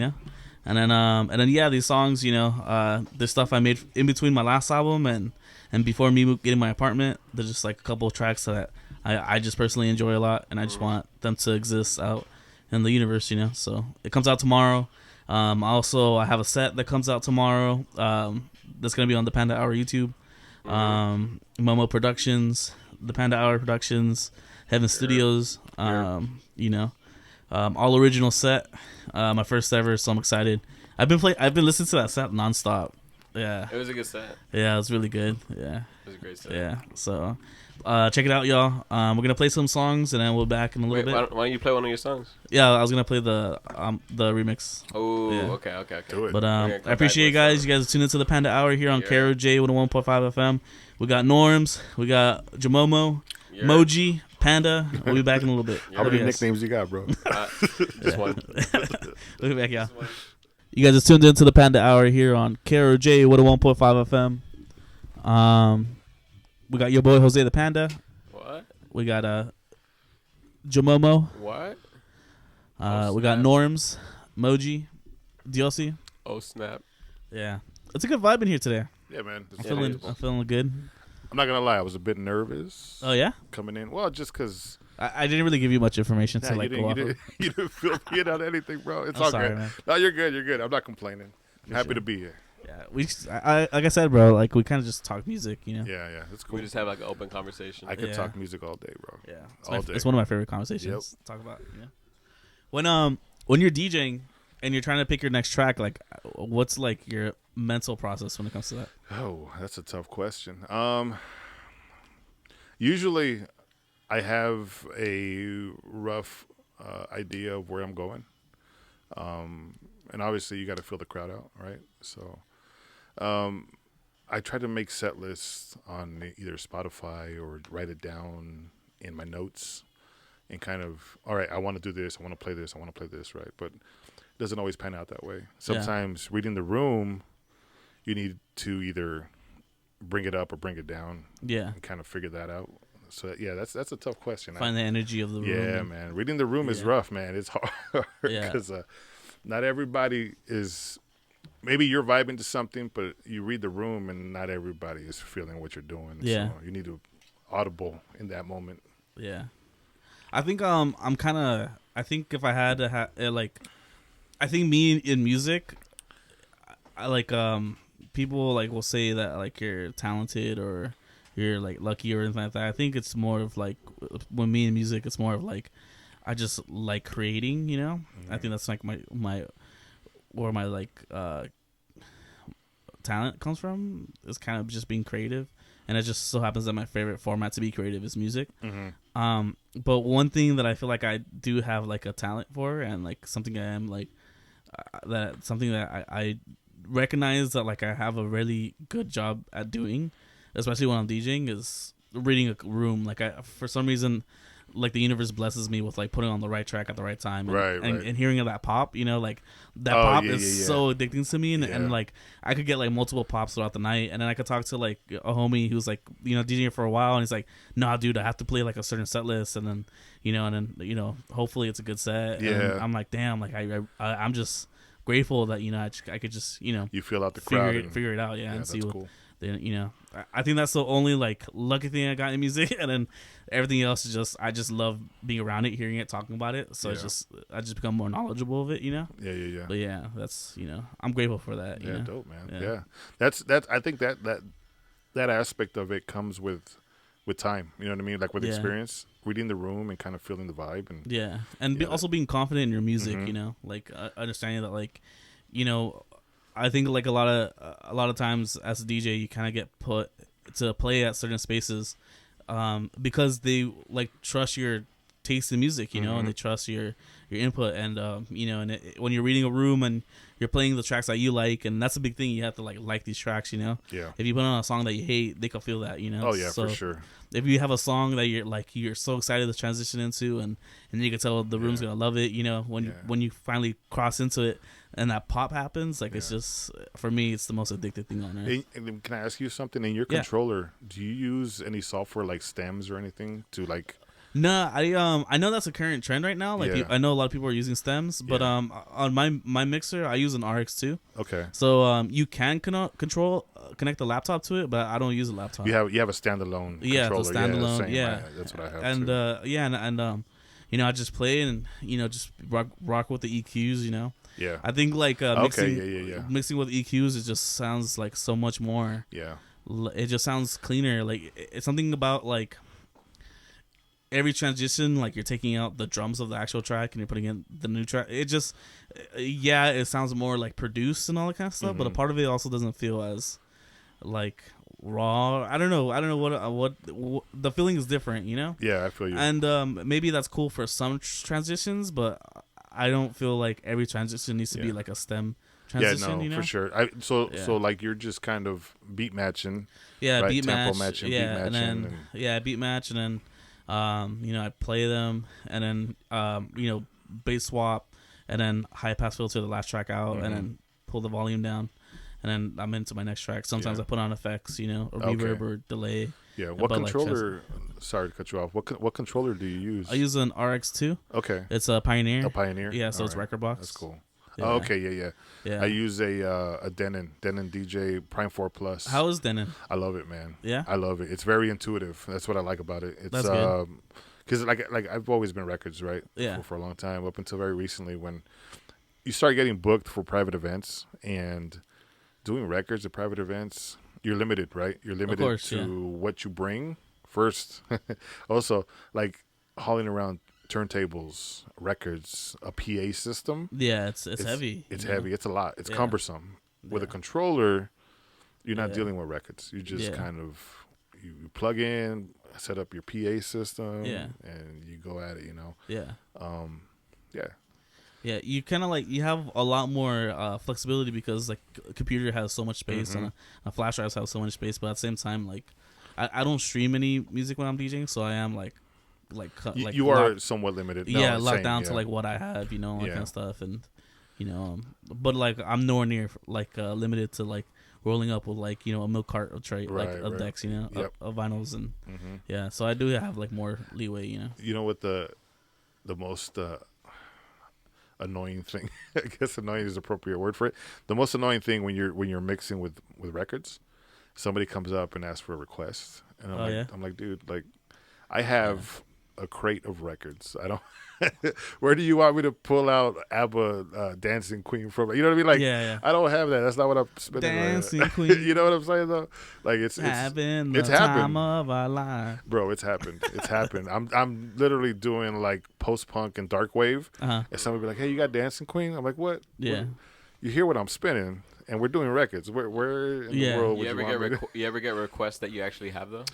And then yeah, these songs, there's stuff I made in between my last album and before me getting my apartment. There's just like a couple of tracks that I just personally enjoy a lot, and I just want them to exist out in the universe, So it comes out tomorrow. Also, I have a set that comes out tomorrow. That's gonna be on the Panda Hour YouTube. Momo Productions, the Panda Hour Productions, Heaven Studios. All original set. My first ever, so I'm excited. I've been listening to that set nonstop. Yeah. It was a good set. Yeah, it was really good. Yeah. It was a great set. Yeah. So, check it out, y'all. We're gonna play some songs, and then we'll be back in a little bit. Why don't you play one of your songs? Yeah, I was gonna play the remix. Oh, yeah. Okay. Do it. But I appreciate you guys. You guys are tuned into the Panda Hour here on KROJ 101.5 FM. We got Norms, we got Jamomo, Moji, Panda. We'll be back in a little bit. How many nicknames you got, bro? Just one. We'll be back, y'all. You guys are tuned into the Panda Hour here on KROJ 101.5 FM. We got your boy Jose the Panda. What? We got Jamomo. What? We got Norms, Moji, DLC. Oh snap! Yeah, it's a good vibe in here today. Yeah, man. I'm feeling good. I'm not gonna lie, I was a bit nervous. Oh yeah, coming in. Well, just because I didn't really give you much information to like go off of. You didn't feel me on anything, bro. It's I'm all sorry, good. Man. No, you're good. You're good. I'm not complaining. I'm happy to be here. Yeah, like I said, bro. Like we kind of just talk music, you know. Yeah, that's cool. We just have like an open conversation. I could talk music all day, bro. Yeah, all day. It's one of my favorite conversations. To talk about. Yeah. When you're DJing and you're trying to pick your next track, like, what's like your mental process when it comes to that? Oh, that's a tough question. Usually, I have a rough idea of where I'm going, and obviously, you got to feel the crowd out, right? So, I try to make set lists on either Spotify or write it down in my notes, and kind of, all right, I want to do this, I want to play this, I want to play this, right? But it doesn't always pan out that way. Sometimes reading the room, you need to either bring it up or bring it down. Yeah. And kind of figure that out. So yeah, that's a tough question. Find the energy of the room. Yeah, man. Reading the room is rough, man. It's hard because not everybody is. Maybe you're vibing to something, but you read the room and not everybody is feeling what you're doing. Yeah. So you need to audible in that moment. Yeah. I think I think if I had to I think me in music, I like people like will say that like you're talented or you're like lucky or anything like that. I think it's more of like when me in music, it's more of like I just like creating, you know. Mm-hmm. I think that's like my where my like talent comes from. Is kind of just being creative, and it just so happens that my favorite format to be creative is music. Mm-hmm. But one thing that I feel like I do have like a talent for, and like something I am like something that I recognize that like I have a really good job at doing, especially when I'm DJing, is reading a room. Like for some reason, like the universe blesses me with like putting on the right track at the right time, and, and hearing that pop, you know, like that pop is so addicting to me, and like I could get like multiple pops throughout the night, and then I could talk to like a homie who's like, you know, DJing for a while, and he's like, nah, dude, I have to play like a certain set list, and then hopefully it's a good set. Yeah, and I'm like, damn, like I'm just grateful that, you know, I could just, you know, you feel out the crowd, figure it out, and see what. Cool. Then, you know, I think that's the only like lucky thing I got in music, and then everything else is just I just love being around it, hearing it, talking about it. So I just become more knowledgeable of it, you know. Yeah. But yeah, that's, you know, I'm grateful for that. Yeah, you know? Dope, man. Yeah, that's I think that aspect of it comes with time. You know what I mean? Like with experience, reading the room and kind of feeling the vibe, and also being confident in your music. Mm-hmm. You know, like understanding that, like, you know. I think like a lot of times as a DJ, you kind of get put to play at certain spaces because they like trust your taste in music, you know, and they trust your input, and you know, and when you're reading a room and you're playing the tracks that you like, and that's a big thing, you have to like these tracks, you know. Yeah. If you put on a song that you hate, they can feel that, you know. Oh yeah, so for sure. If you have a song that you're so excited to transition into, and you can tell the room's gonna love it, you know, when you finally cross into it and that pop happens, like it's just, for me, it's the most addictive thing on earth. And can I ask you something? In your controller, do you use any software like stems or anything to like? No, I know that's a current trend right now. Like I know a lot of people are using stems, but on my mixer I use an RX2. Okay. So you can connect the laptop to it, but I don't use a laptop. You have a standalone controller. Yeah, it's a standalone. Yeah, that's what I have. And too. You know, I just play and, you know, just rock with the EQs, you know. Yeah. I think like mixing with EQs, it just sounds like so much more. Yeah. It just sounds cleaner. Like it's something about like every transition, like you're taking out the drums of the actual track and you're putting in the new track. It just, yeah, it sounds more like produced and all that kind of stuff, but a part of it also doesn't feel as like raw. I don't know what the feeling is different, you know? Yeah, I feel you. And maybe that's cool for some transitions, but I don't feel like every transition needs to be like a stem transition. Yeah, no, you know? for sure. So like you're just kind of beat matching. Yeah, right? beat Tempo match. matching, Yeah, beat matching, and then beat match, and then I play them, and then bass swap, and then high pass filter the last track out, and then pull the volume down, and then I'm into my next track. Sometimes I put on effects, or reverb or delay. Yeah. What controller? Sorry to cut you off. What controller do you use? I use an RX2. Okay. It's a Pioneer. A Pioneer. Yeah, so it's record box. That's cool. Yeah. Oh, okay, yeah. I use a Denon DJ Prime 4 Plus. How is Denon? I love it, man. Yeah, I love it. It's very intuitive. That's what I like about it. It's That's good. Because like I've always been records, right? Yeah. For a long time, up until very recently, when you start getting booked for private events and doing records at private events, you're limited, right? You're limited to what you bring first. Also, like hauling around turntables, records, a PA system. Yeah, it's heavy. It's heavy. It's a lot. It's cumbersome. With a controller, you're not dealing with records. You just kind of you plug in, set up your PA system, and you go at it. Yeah. Yeah. Yeah, you kind of like you have a lot more flexibility because like a computer has so much space and a flash drive has so much space, but at the same time, like I don't stream any music when I'm DJing, so I am like you are somewhat limited. No, locked down to like what I have, all that kind of stuff, and but like I'm nowhere near like limited to like rolling up with like a milk cart or tray of decks, of vinyls, and so I do have like more leeway, You know what the most annoying thing? I guess annoying is the appropriate word for it. The most annoying thing when you're mixing with records, somebody comes up and asks for a request, and I'm like, dude, like I have a crate of records. I don't. Where do you want me to pull out ABBA Dancing Queen from? You know what I mean? Like, I don't have that. That's not what I'm spending. Dancing Queen. You know what I'm saying though? Like it's happened. Time of our life, bro. It's happened. It's happened. I'm literally doing like post punk and dark wave, and somebody be like, "Hey, you got Dancing Queen?" I'm like, "What?" Yeah. What? You hear what I'm spinning, and we're doing records. Where in the world would you ever get requests that you actually have though?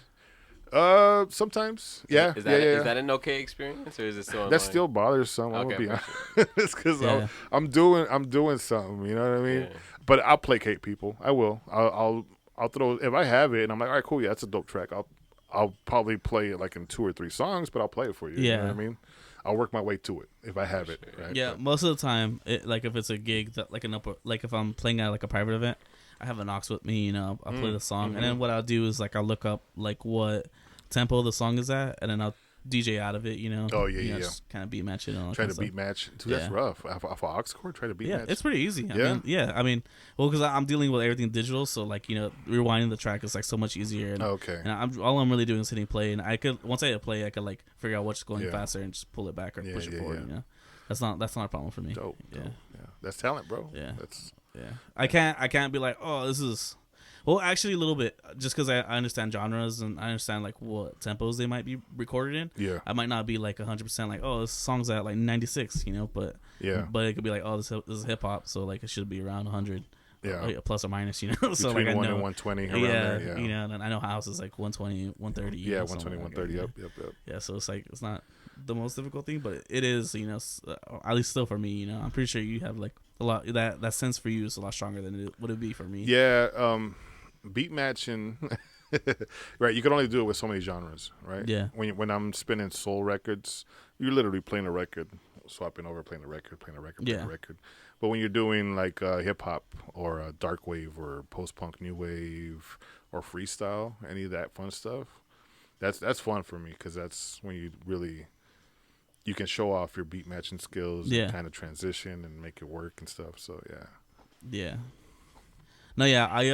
Sometimes, yeah. Is that an okay experience, or is it still? That still bothers some. I'm gonna be honest, because I'm doing something. You know what I mean? Yeah. But I'll placate people. I will. I'll throw if I have it, and I'm like, all right, cool, yeah, that's a dope track. I'll probably play it like in 2 or 3 songs, but I'll play it for you. Yeah. You know what I mean? I'll work my way to it if I have it. Right? Yeah, most of the time, like if it's a gig that like if I'm playing at like a private event, I have an aux with me. I'll play the song, and then what I'll do is like I'll look up like what tempo the song is at, and then I'll DJ out of it. Oh yeah. Just kind of beat match it. Try to beat match. Dude, that's rough. Off of aux cord, try to beat match. Yeah, it's pretty easy. I mean, well, because I'm dealing with everything digital, so like rewinding the track is like so much easier. And, and all I'm really doing is hitting play, and I could once I hit play, I could like figure out what's going faster and just pull it back or push it forward. That's not a problem for me. Dope. That's talent, bro. Yeah, I can't be like, oh, this is. Well, actually, a little bit, just because I understand genres and I understand like what tempos they might be recorded in. Yeah, I might not be like 100% like, oh, this song's at like 96, but but it could be like, oh, this is hip hop, so like it should be around 100, plus or minus, so between like 1 I know, and 120, around there, and I know house is like 120, 130. Yeah, 120, 130. Yep. Yeah, so it's like it's not the most difficult thing, but it is, at least still for me, I'm pretty sure you have like a lot that sense for you is a lot stronger than it would be for me. Yeah. Beat matching, right? You can only do it with so many genres, right? Yeah. When I'm spinning soul records, you're literally playing a record, swapping over, playing a record, playing a record. But when you're doing like hip hop or dark wave or post punk, new wave or freestyle, any of that fun stuff, that's fun for me because that's when you can show off your beat matching skills and kind of transition and make it work and stuff. So yeah. No, yeah, I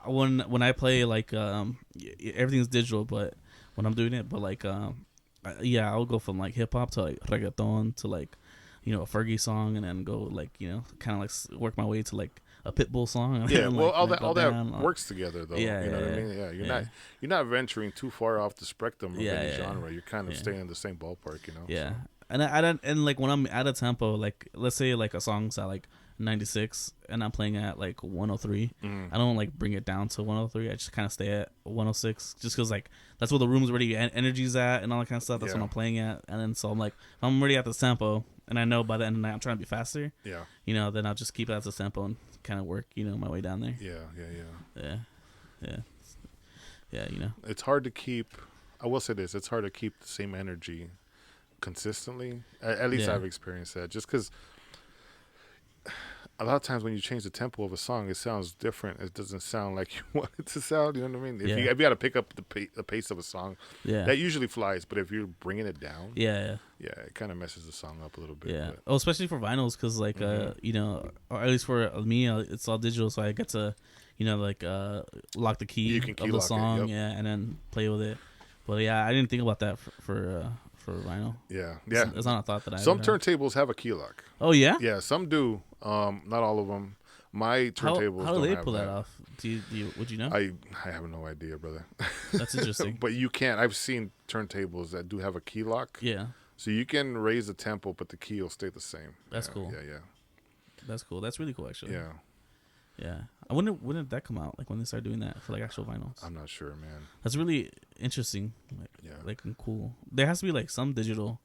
when I play like everything's digital, but when I'm doing it, but like I'll go from like hip hop to like reggaeton to like a Fergie song, and then go like kind of like work my way to like a Pitbull song. Yeah, and, well, like, all that works together though. Yeah, you know yeah, what I mean? Yeah, you're not venturing too far off the spectrum of any genre. You're kind of staying in the same ballpark, you know. Yeah, So. and I don't, and like when I'm at a tempo, like let's say like a song's at like 96 and I'm playing at like 103. I don't like bring it down to 103. I just kind of stay at 106 just because like that's where the room's already energy's at and all that kind of stuff. That's what I'm playing at. And then so I'm like, if I'm already at the tempo and I know by the end of the night I'm trying to be faster. Yeah. You know, then I'll just keep it at the tempo and kind of work, you know, my way down there. Yeah. You know, it's hard to keep. I will say this: it's hard to keep the same energy consistently. At least I've experienced that. Just because a lot of times when you change the tempo of a song, it sounds different. It doesn't sound like you want it to sound. You know what I mean? If you got to pick up the pace of a song, that usually flies. But if you're bringing it down, it kind of messes the song up a little bit. Yeah. Oh, especially for vinyls, because like you know, or at least for me, it's all digital, so I get to, you know, like lock the key of the song, and then play with it. But yeah, I didn't think about that for vinyl. Yeah. It's not a thought that I. Some turntables have a key lock. Oh yeah. Yeah, some do. Not all of them. My turntables. How do they pull that off? Would you know? I have no idea, brother. That's interesting. But you can. I've seen turntables that do have a key lock. Yeah. So you can raise the tempo, but the key will stay the same. That's cool. Yeah. That's cool. That's really cool, actually. Yeah. Yeah. I wonder when did that come out? Like when they started doing that for like actual vinyls. I'm not sure, man. That's really interesting. Like and cool. There has to be like some digital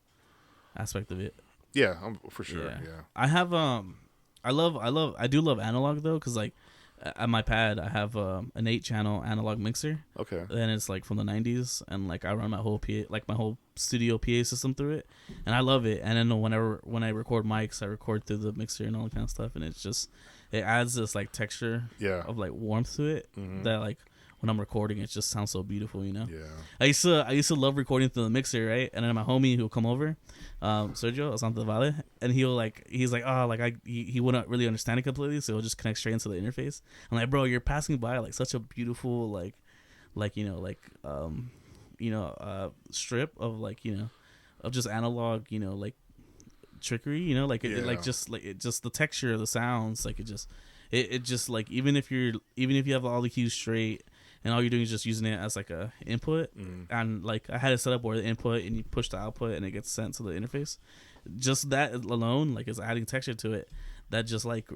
aspect of it. Yeah, for sure. Yeah. I have I do love analog though, because like at my pad I have an 8-channel analog mixer. Okay. And it's like from the 90s, and like I run my whole my whole studio PA system through it, and I love it. And then when I record mics, I record through the mixer and all that kind of stuff, and it adds this like texture of like warmth to it that like when I'm recording, it just sounds so beautiful, you know. Yeah. I used to love recording through the mixer, right? And then my homie who'll come over, Sergio Santa Valle, and he's like he wouldn't really understand it completely, so he'll just connect straight into the interface. I'm like, bro, you're passing by like such a beautiful strip of like, you know, of just analog, you know, like trickery, you know, like it just the texture of the sounds, like it just like even if you have all the cues straight and all you're doing is just using it as like a input, and like I had it set up where the input and you push the output and it gets sent to the interface. Just that alone, like, is adding texture to it that just like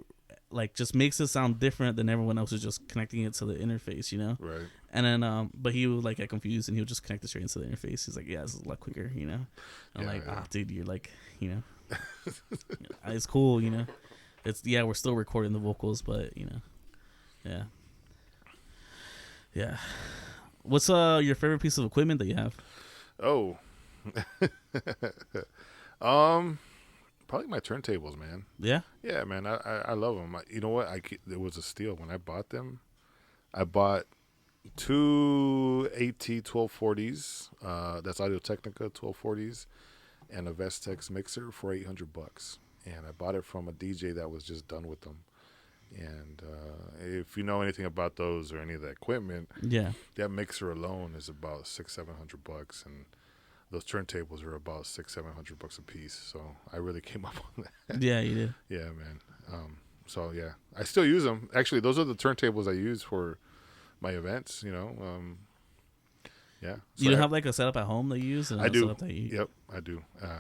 just makes it sound different than everyone else who's just connecting it to the interface, you know. Right. And then but he would like get confused and he would just connect it straight into the interface. He's like, yeah, this is a lot quicker, you know. And I'm like, dude, you're like, you know, it's cool, you know. We're still recording the vocals, but you know, yeah. What's your favorite piece of equipment that you have? Oh, probably my turntables, man. Yeah, man. I love them. You know what? It was a steal when I bought them. I bought two AT 1240s. That's Audio Technica 1240s, and a Vestex mixer for $800. And I bought it from a DJ that was just done with them. And if you know anything about those or any of that equipment, that mixer alone is about $600-700, and those turntables are about $600-700 a piece. So I really came up on that. Yeah, you did. Yeah, man. So yeah, I still use them. Actually, those are the turntables I use for my events. You know. Yeah. So you don't have like a setup at home that you use? I do. Yep, I do. I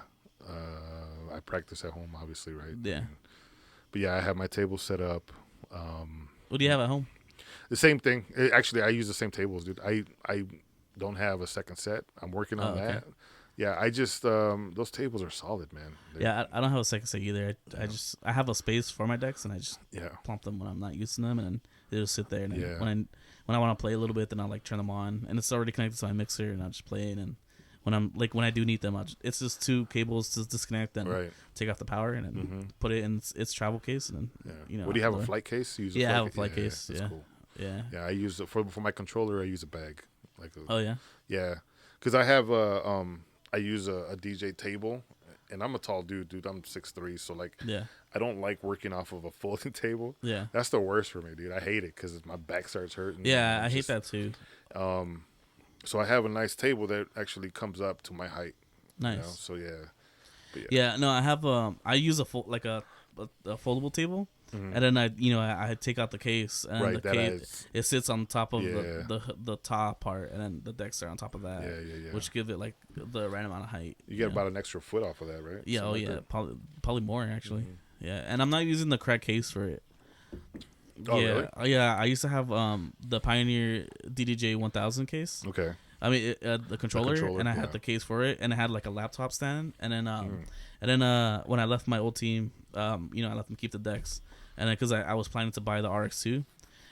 practice at home, obviously, right? Yeah. But yeah, I have my table set up. What do you have at home? The same thing. Actually, I use the same tables, dude. I don't have a second set. I'm working on that. Yeah, I just those tables are solid, man. I don't have a second set either. I have a space for my decks, and I just plump them when I'm not using them, and they just sit there. And when I want to play a little bit, then I'll like turn them on, and it's already connected to my mixer, and I'll just play it. And when I do need them, it's just two cables to disconnect and take off the power, and then put it in its travel case, and then you know. What do you have, a flight case? You use I have a flight case. That's cool. Yeah. I use it for my controller. I use a bag. Yeah, because I have I use a DJ table, and I'm a tall dude. I'm 6'3", so like I don't like working off of a folding table. Yeah, that's the worst for me, dude. I hate it because my back starts hurting. Yeah, I hate that too. So I have a nice table that actually comes up to my height. Nice. You know? So yeah. Yeah, no, I have I use a foldable table, and then I take out the case, and the case it sits on top of the top part, and then the decks are on top of that, which give it like the right amount of height. You get about an extra foot off of that, right? Yeah, probably more actually. Yeah, and I'm not using the correct case for it. Oh, really? Yeah, I used to have the Pioneer DDJ 1000 case. Okay. I mean, the controller, and I had the case for it, and it had like a laptop stand, and then when I left my old team, I let them keep the decks, and because I was planning to buy the RX2,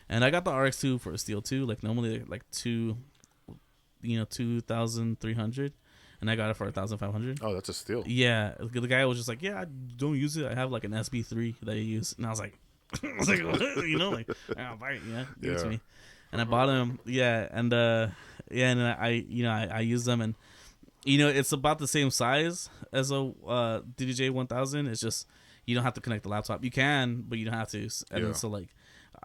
and I got the RX2 for a steal too, like normally like 2,300, and I got it for 1,500. Oh, that's a steal. Yeah, the guy was just like, yeah, I don't use it. I have like an SB3 that I use, and I was like, what? I'll buy it, give it to me. And I bought them, and I use them, and it's about the same size as a DDJ 1000. It's just you don't have to connect the laptop. You can, but you don't have to. And then, so like,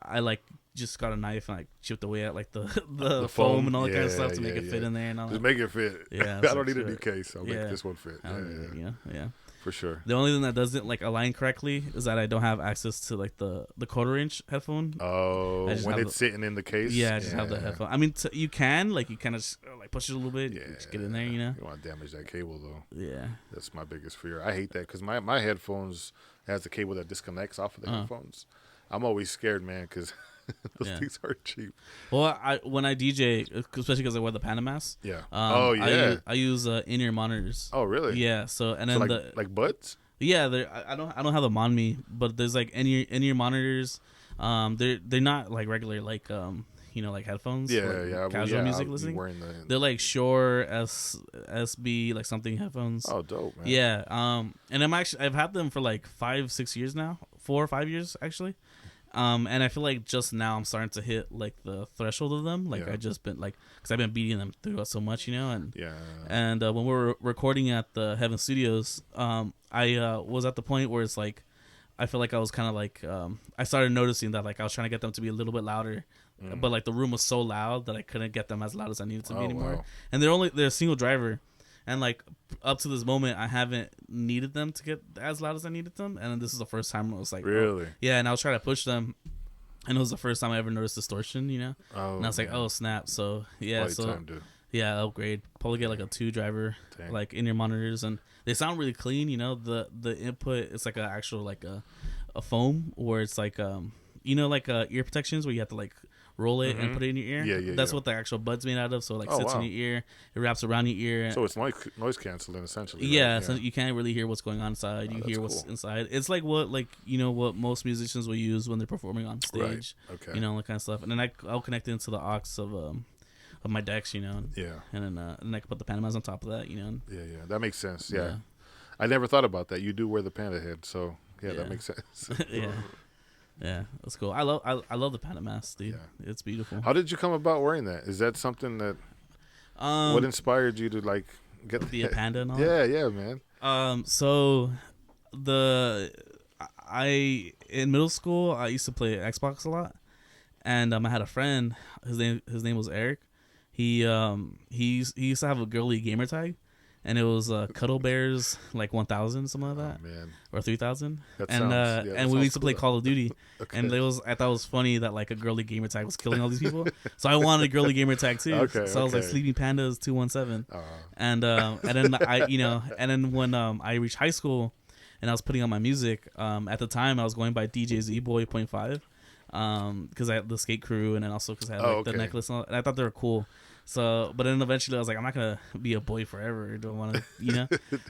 I just got a knife and I chipped away at like the foam and all that kind of stuff to make it fit in there and all. Just make it fit. Yeah, I don't need a new case. I'll make this one fit. Yeah. For sure. The only thing that doesn't like align correctly is that I don't have access to like the quarter inch headphone. Oh, when it's sitting in the case. Yeah, I just have the headphone. I mean, you can like you kind of like push it a little bit. Yeah, just get in there. You don't want to damage that cable though. Yeah, that's my biggest fear. I hate that because my headphones has a cable that disconnects off of the headphones. I'm always scared, man, because those things are cheap. Well, when I DJ, especially because I wear the Panda mask. Yeah. I use in-ear monitors. Oh, really? Yeah. So and then like buds. Yeah, I don't have them on me, but there's like in-ear monitors. They're not like regular like like headphones. Casual music listening. They're like Shure SB like something headphones. Oh, dope, man. Yeah. And I've had them for like 5-6 years now, 4 or 5 years actually. And I feel like just now I'm starting to hit like the threshold of them. Like I just been like, because I've been beating them through so much, and when we were recording at the Heaven Studios, I was at the point where it's like, I feel like I was kind of like, I started noticing that like I was trying to get them to be a little bit louder, but like the room was so loud that I couldn't get them as loud as I needed to be anymore. Wow. And they're a single driver. And like up to this moment, I haven't needed them to get as loud as I needed them. And this is the first time I was like, really? Yeah. And I was trying to push them, and it was the first time I ever noticed distortion. Oh, and I was like, oh snap! So upgrade. Probably get like a 2 driver, like in-ear monitors, and they sound really clean. The input it's like a actual like a foam where it's like like ear protections where you have to like roll it and put it in your ear. Yeah. That's what the actual bud's made out of. So it like sits in your ear, it wraps around your ear. So it's noise canceling essentially. Yeah, right? So you can't really hear what's going on inside. You hear what's inside. It's like what what most musicians will use when they're performing on stage. Right. Okay. That kind of stuff. And then I'll connect it into the aux of my decks. And then I can put the Panda mouse on top of that. Yeah, that makes sense. Yeah. I never thought about that. You do wear the Panda head, so that makes sense. Yeah. Yeah, that's cool. I love the Panda mask, dude. Yeah. It's beautiful. How did you come about wearing that? Is that something that what inspired you to like get be a panda and all? Yeah, man. So in middle school I used to play Xbox a lot, and I had a friend. His name was Eric. He used to have a girly gamer tag. And it was Cuddle Bears like 1000, something like that, man. Or 3000. And we used to play Call of Duty, and I thought it was funny that like a girly gamer tag was killing all these people. So I wanted a girly gamer tag too. I was like Sleeping Pandas 217, and then and then when I reached high school, and I was putting on my music, at the time I was going by DJ Z-Boy 0.5, because I had the skate crew, and then also because I had the necklace, and I thought they were cool. So, but then eventually I was like, I'm not gonna be a boy forever. I don't want to,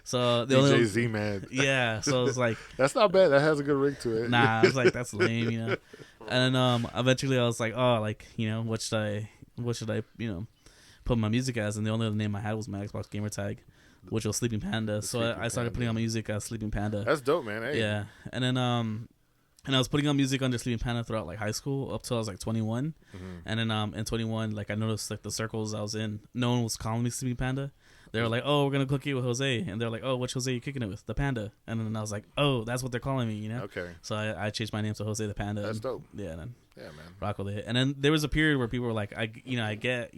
So the DJ Z man. Yeah. So I was like, that's not bad. That has a good ring to it. Nah, I was like, that's lame, And then eventually I was like, oh, like what should I put my music as? And the only other name I had was my Xbox gamer tag, which was Sleeping Panda. So I started putting on my music as Sleeping Panda. That's dope, man. Hey. Yeah. And then and I was putting on music under Sleeping Panda throughout like high school up till I was like 21. And then in 21, like I noticed like the circles I was in, no one was calling me Sleeping Panda. They were like, oh, we're gonna cook it with Jose, and they're like, oh, which Jose are you kicking it with? The Panda. And then I was like, oh, that's what they're calling me, Okay. So I changed my name to Jose the Panda. That's dope. Yeah, and then man, rock with it. And then there was a period where people were like, I get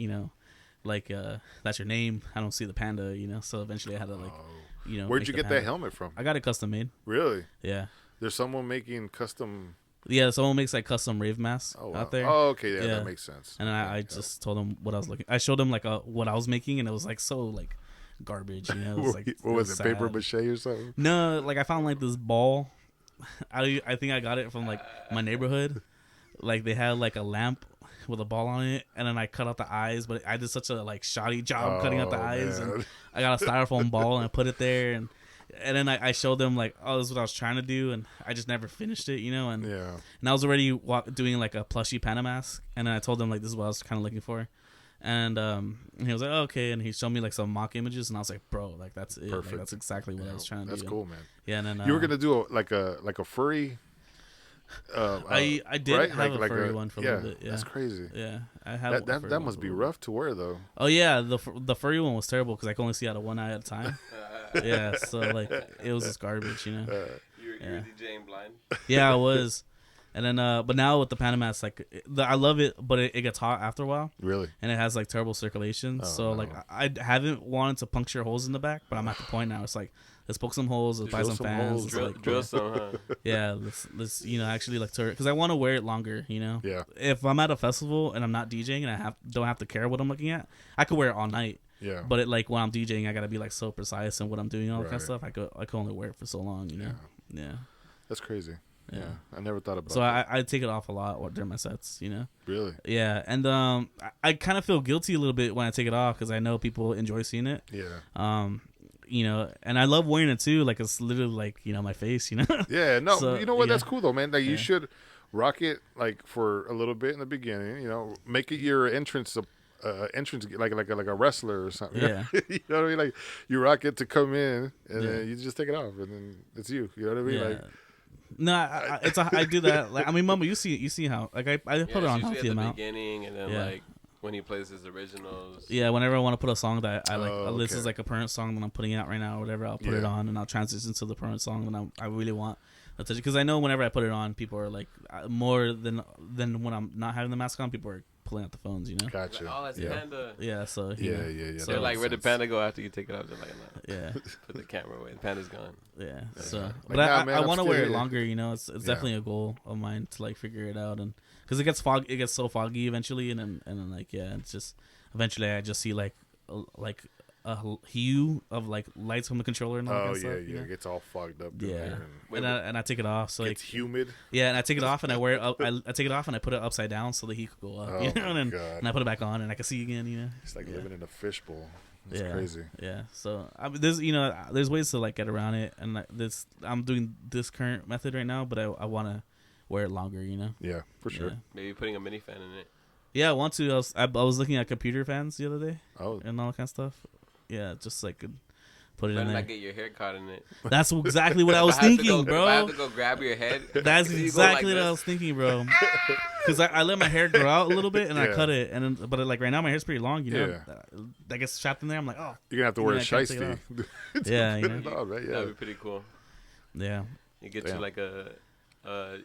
like that's your name. I don't see the Panda, So eventually I had to like, where'd you get that helmet from? I got it custom made. Really? Yeah. There's someone making custom Yeah, someone makes like custom rave masks out there. Oh, okay, yeah, that makes sense. And I just told them what I was looking. I showed them like what I was making, and it was like so like garbage. You know, it was, like, what was it? sad. Paper mache or something? No, like I found like this ball. I think I got it from like my neighborhood. Like they had like a lamp with a ball on it, and then I cut out the eyes, but I did such a like shoddy job cutting out the eyes, and I got a styrofoam ball and I put it there, and then I showed them like, oh, this is what I was trying to do, and I just never finished it, you know, and I was already doing like a plushy Panda mask, and then I told them like this is what I was kind of looking for, and he was like, oh, okay, and he showed me like some mock images, and I was like, bro, like that's it, like, that's exactly what I was trying to do. That's cool, man. Yeah, and then you were gonna do like a furry. I did have a furry one for a little bit. Yeah, that's crazy. Yeah, I have that must be rough to wear though. Oh yeah, the furry one was terrible because I could only see out of one eye at a time. Yeah, so like it was just garbage, you know. You were DJing blind. Yeah, I was, and then but now with the Panda mask, like I love it, but it gets hot after a while. Really? And it has like terrible circulation, so like I haven't wanted to puncture holes in the back, but I'm at the point now. It's like, let's poke some holes, let's buy some fans, drill some, huh? Yeah, let's you know actually like tour, because I want to wear it longer, you know. Yeah. If I'm at a festival and I'm not DJing and I don't have to care what I'm looking at, I could wear it all night. Yeah. But it like when I'm DJing, I gotta be like so precise in what I'm doing, all that kind of stuff. I could only wear it for so long, you know. Yeah. That's crazy. Yeah. I never thought about. So I take it off a lot during my sets, you know. Really? Yeah, and I kind of feel guilty a little bit when I take it off because I know people enjoy seeing it. Yeah. You know, and I love wearing it too. Like it's literally like, you know, my face, you know. Yeah, no, so, you know what? Yeah. That's cool though, man. Like you should rock it like for a little bit in the beginning. You know, make it your entrance like a wrestler or something. Yeah. You know what I mean? Like you rock it to come in, and then you just take it off, and then it's you. You know what I mean? Yeah. Like. No, I do that. Like I mean, Mama, you see how like I put it on healthy amount. Beginning, and then like. When he plays his originals. Yeah, whenever I want to put a song that I like, this is like a current song that I'm putting out right now or whatever, I'll put it on and I'll transition to the current song that I really want. Because I know whenever I put it on, people are like, more than when I'm not having the mask on, people are pulling out the phones, you know? Gotcha. Like, oh, that's Panda. Yeah, so. Yeah. So they're like, where did Panda go after you take it off? They're like, no. Yeah. Put the camera away. The Panda's gone. Yeah. So. Like, but I want to wear it longer, you know? It's definitely a goal of mine to like figure it out. And because it gets so foggy eventually. And then like, yeah, it's just. Eventually, I just see like a hue of like lights from the controller and all that kind of stuff. Yeah, it gets all fogged up. Yeah, and I take it off. So it's humid. Yeah, and I take it off and I wear it up. I take it off and I put it upside down so the heat could go up. Oh, you know, and I put it back on and I can see again. You know, it's like living in a fishbowl. It's crazy. Yeah. So there's ways to like get around it, and I'm doing this current method right now, but I want to wear it longer. You know. Yeah, for sure. Yeah. Maybe putting a mini fan in it. Yeah, I want to. I was looking at computer fans the other day. Oh. And all that kind of stuff. Yeah, just like put it in there. Not get your hair caught in it. That's exactly what I was thinking, bro. If I have to go grab your head. That's exactly what I was thinking, bro. Because I let my hair grow out a little bit and I cut it, and then, but like right now my hair's pretty long, you know. Yeah. That gets trapped in there. I'm like, oh. You're gonna have to wear a shiesty. Yeah, you know. That'd be pretty cool. Yeah. You get you like a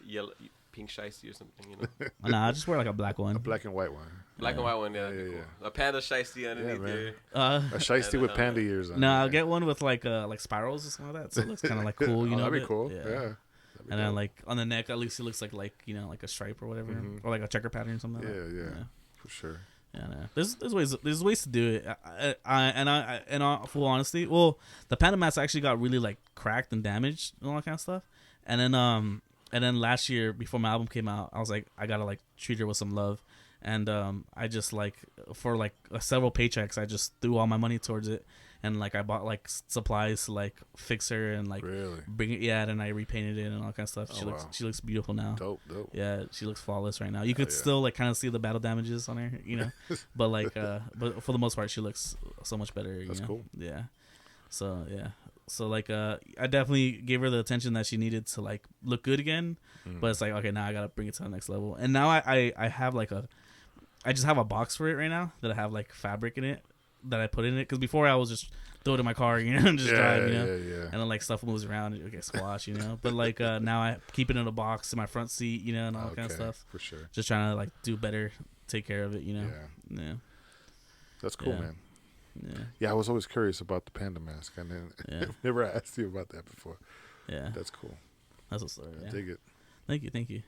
yellow. Pink shiesty or something, you know. Nah, I just wear like a black one. A black and white one. Black and white one, yeah. Cool. A panda shiesty underneath there. A shiesty with panda ears on. No, I'll get one with like spirals or something like that, so it looks kind of like cool, you know. That'd be cool. Yeah. And then like on the neck, at least it looks like you know, like a stripe or whatever, or like a checker pattern or something. Yeah, for sure. Yeah, there's ways to do it. In all full honesty, well, the Panda mask actually got really like cracked and damaged and all that kind of stuff, and then last year, before my album came out, I was like, I gotta like treat her with some love, and I just like for like several paychecks, I just threw all my money towards it, and like I bought like supplies to like fix her and like bring it, and I repainted it and all that kind of stuff. She looks beautiful now. Dope. Yeah, she looks flawless right now. You could still like kind of see the battle damages on her, you know, but like but for the most part, she looks so much better. That's cool. Yeah. So yeah. So like I definitely gave her the attention that she needed to like look good again, but it's like, okay, now I gotta bring it to the next level. And now I have like I just have a box for it right now that I have like fabric in it that I put in it, because before I was just throw it in my car, you know, and just drive, you know, and then like stuff moves around and it gets squashed, you know. But like now I keep it in a box in my front seat, you know, and all that kind of stuff. For sure. Just trying to like do better, take care of it, you know. Yeah. That's cool, man. Yeah, I was always curious about the Panda mask, and then I've never asked you about that before. Yeah, that's cool. That's what's up. I dig it. Thank you.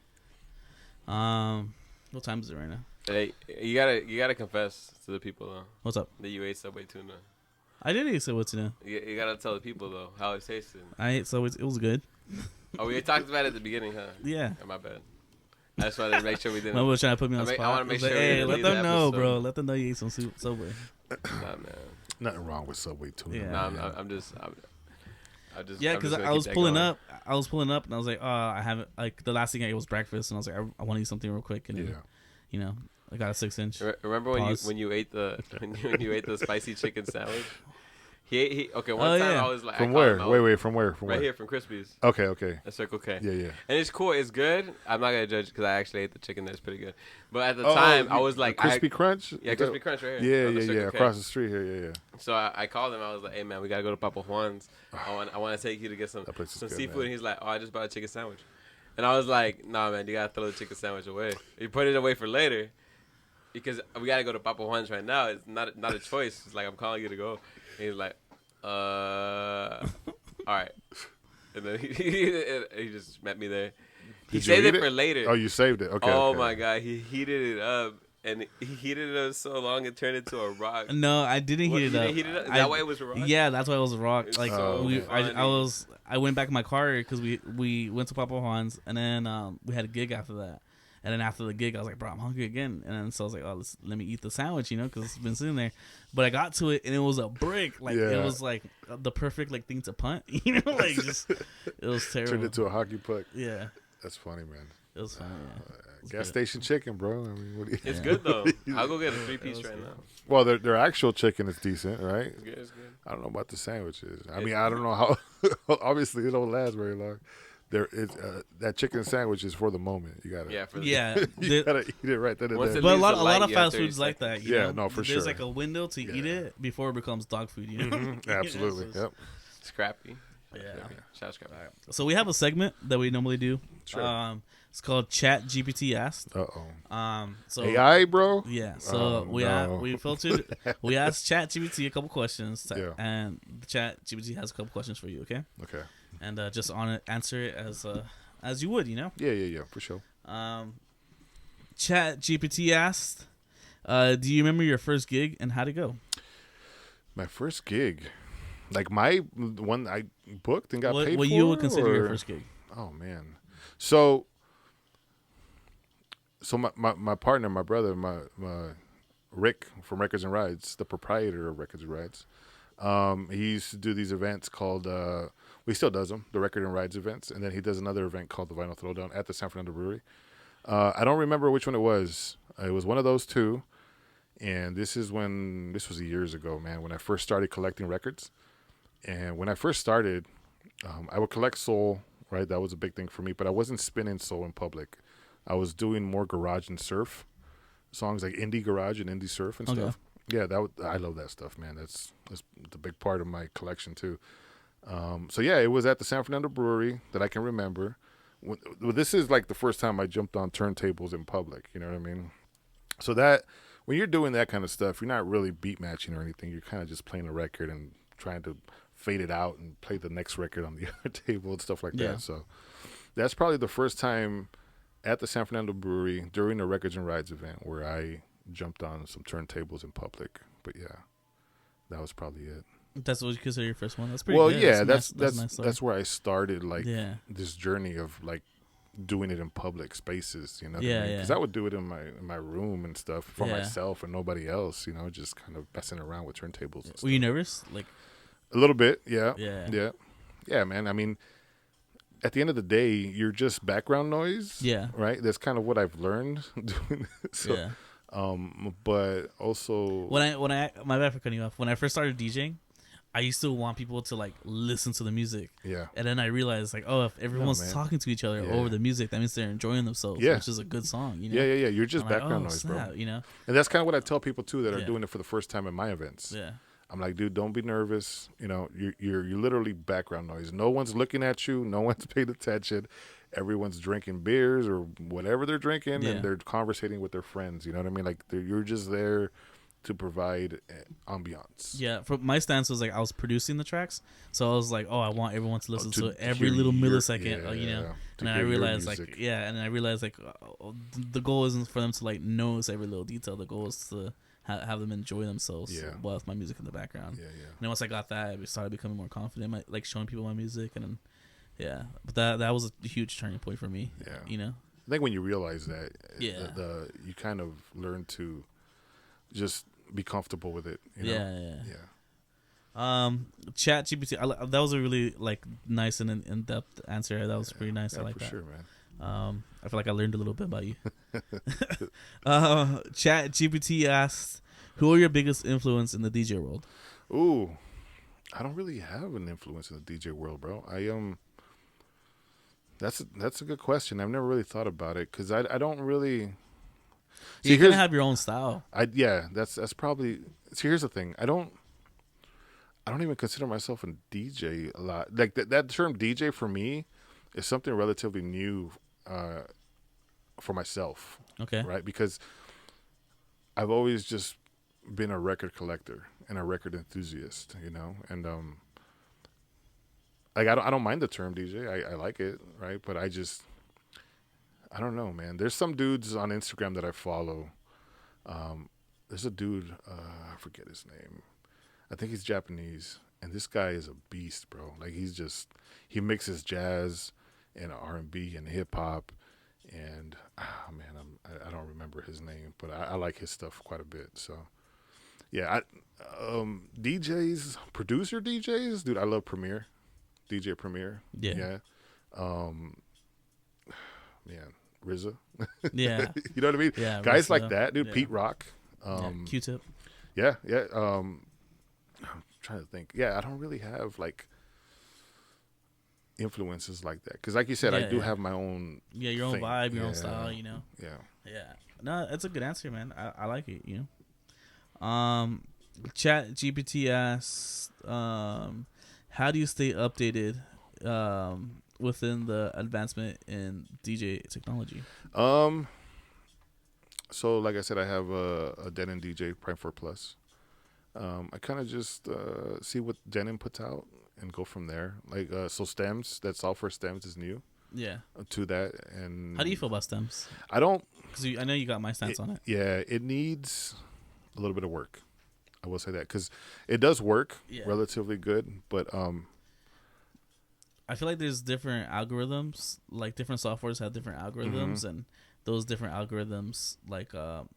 What time is it right now? Hey, you gotta confess to the people though. What's up? That you ate Subway tuna. I did eat Subway tuna. You gotta tell the people though how it tasted. I ate Subway. It was good. Oh, we talked about it at the beginning, huh? Yeah. Oh, my bad. I just wanted to make sure we didn't. My was trying to put me on the spot. I want to make sure. Hey, let them know, bro. Let them know you ate some Subway. Nah, man. Nothing wrong with Subway tuna. Yeah. Nah, I'm just. Yeah, because I was pulling up. I was pulling up, and I was like, "Oh, I haven't." Like the last thing I ate was breakfast, and I was like, "I want to eat something real quick." And you know, I got a 6-inch. Remember when you ate the when you ate the spicy chicken sandwich? Okay. One time I was like, from where? Wait, from where? Right here, from Crispy's. Okay. At Circle K. Yeah. And it's cool. It's good. I'm not gonna judge because I actually ate the chicken there. It's pretty good. But at the time, I was like, Crispy Crunch. Yeah, Crispy Crunch right here. Yeah. Across the street here. Yeah. So I called him. I was like, "Hey man, we gotta go to Papa Juan's. I want to take you to get some seafood." Man. And he's like, "Oh, I just bought a chicken sandwich." And I was like, "Nah, man, you gotta throw the chicken sandwich away. You put it away for later, because we gotta go to Papa Juan's right now. It's not a choice. It's like I'm calling you to go." And he's like, all right. And then he just met me there. He saved it for later. Oh, you saved it. Okay. Oh my God, he heated it up. And he heated it up so long it turned into a rock. No, I didn't heat it up. Is that why it was a rock? Yeah, that's why it was a rock. It's like I went back in my car because we went to Papa Juan's, and then we had a gig after that. And then after the gig, I was like, "Bro, I'm hungry again." And then so I was like, "Oh, let me eat the sandwich, because it's been sitting there." But I got to it, and it was a brick. Like it was like the perfect thing to punt. Like just it was terrible. Turned into a hockey puck. Yeah, that's funny, man. It was funny. Yeah. Gas station chicken, bro. I mean, it's good though. I'll go get a 3-piece right now. Well, their actual chicken is decent, right? It's good. I don't know about the sandwiches. I mean, I don't know how. Obviously, it don't last very long. There is that chicken sandwich is for the moment. You gotta you gotta eat it right then and there. But a lot of fast foods like that. You know? No, for sure. There's like a window to eat it before it becomes dog food. Absolutely. Yep. Scrappy. Yeah. Shout Scrappy. So we have a segment that we normally do. Sure. It's called Chat GPT Asked. So AI, bro. Yeah. So we filtered. We asked Chat GPT a couple questions, and the Chat GPT has a couple questions for you. Okay. Okay. And just on it, answer it as you would, Yeah, for sure. Chat GPT asked, "Do you remember your first gig and how'd it go?" My first gig, like my one I booked and got paid for. What you would consider your first gig? Oh man, so my partner, my brother, my Rick from Records and Rides, the proprietor of Records and Rides, he used to do these events called. He still does them, the Record and Rides events, and then he does another event called the Vinyl Throwdown at the San Fernando Brewery. I don't remember which one it was. It was one of those two, and this was years ago, man, when I first started collecting records. And when I first started, I would collect soul, right? That was a big thing for me, but I wasn't spinning soul in public. I was doing more garage and surf songs, like indie garage and indie surf and stuff. Yeah, I love that stuff, man. That's the big part of my collection too. So yeah, it was at the San Fernando Brewery that I can remember. This is like the first time I jumped on turntables in public. You know what I mean? So that when you're doing that kind of stuff, you're not really beat matching or anything. You're kind of just playing a record and trying to fade it out and play the next record on the other table and stuff like that. So that's probably the first time at the San Fernando Brewery during the Records and Rides event where I jumped on some turntables in public. But yeah, that was probably it. That's what you consider your first one. That's pretty good. Well, yeah, that's where I started, like, this journey of, like, doing it in public spaces, you know what I mean? Because I would do it in my room and stuff for myself and nobody else, just kind of messing around with turntables and stuff. Were you nervous? Like, a little bit, yeah. Yeah, man. I mean, at the end of the day, you're just background noise, right? That's kind of what I've learned doing this. So, but also... My bad for cutting you off. When I first started DJing, I used to want people to like listen to the music. Yeah. And then I realized like, if everyone's talking to each other over the music, that means they're enjoying themselves, which is a good song, Yeah. You're just background noise, bro. And that's kind of what I tell people too that are doing it for the first time at my events. Yeah. I'm like, dude, don't be nervous. You're literally background noise. No one's looking at you. No one's paying attention. Everyone's drinking beers or whatever they're drinking, and they're conversating with their friends. You know what I mean? Like you're just there to provide ambiance. Yeah, for my stance was like I was producing the tracks, so I was like, oh, I want everyone to listen to every hear little your- millisecond, yeah, you know. to And I hear your realized music. like, yeah, and I realized like, the goal isn't for them to like notice every little detail. The goal is to have them enjoy themselves with my music in the background. Yeah, yeah. And then once I got that, I started becoming more confident, like showing people my music, and then, yeah. But that was a huge turning point for me. Yeah. You know. I think when you realize that, Yeah. you kind of learn to just be comfortable with it. You know? Yeah. Chat GPT. That was a really like nice and in depth answer. That was pretty nice. I like that. For sure, man. I feel like I learned a little bit about you. Chat GPT asked, "Who are your biggest influence in the DJ world?" Ooh, I don't really have an influence in the DJ world, bro. That's a good question. I've never really thought about it because I don't really. See, you're gonna have your own style. That's probably. See, here's the thing. I don't even consider myself a DJ a lot. Like that term DJ for me is something relatively new for myself. Okay. Right? Because I've always just been a record collector and a record enthusiast, you know, and like I don't mind the term DJ. I like it, right? But I don't know, man. There's some dudes on Instagram that I follow. There's a dude, I forget his name. I think he's Japanese, and this guy is a beast, bro. Like he mixes jazz and R&B and hip hop, and I don't remember his name, but I like his stuff quite a bit. So yeah, DJs, producer DJs, dude, I love Premier, DJ Premier. Yeah. Man, RZA. Yeah. You know what I mean? Yeah. Guys RZA, like that, dude. yeah. Pete Rock. Q-Tip. Yeah. I'm trying to think. Yeah, I don't really have like influences like that because, like you said, I do have my own. Yeah, your own thing. vibe, your own style. You know. Yeah. Yeah. No, that's a good answer, man. I like it. You know. Chat GPT asks, how do you stay updated within the advancement in DJ technology? So like I said, I have a Denon DJ Prime 4 Plus. I kind of just see what Denon puts out and go from there. Like so stems, that software stems is new. Yeah. To that. And how do you feel about stems? I don't, because I know you got my stance on it. Yeah, it needs a little bit of work. I will say that because it does work relatively good, but I feel like there's different algorithms. Like different softwares have different algorithms, and those different algorithms like are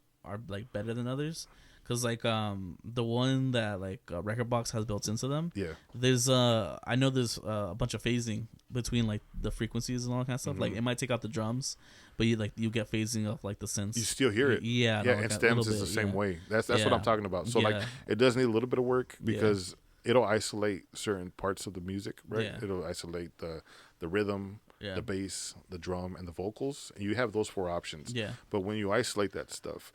like better than others. Cause like the one that like Rekordbox has built into them. Yeah. There's I know there's a bunch of phasing between like the frequencies and all that kind of stuff. Like it might take out the drums, but you get phasing of like the synths. You still hear it. Yeah. Yeah, and stems is the same way. That's what I'm talking about. So like it does need a little bit of work because it'll isolate certain parts of the music, right? Yeah. It'll isolate the rhythm, the bass, the drum, and the vocals. And you have those 4 options. Yeah. But when you isolate that stuff,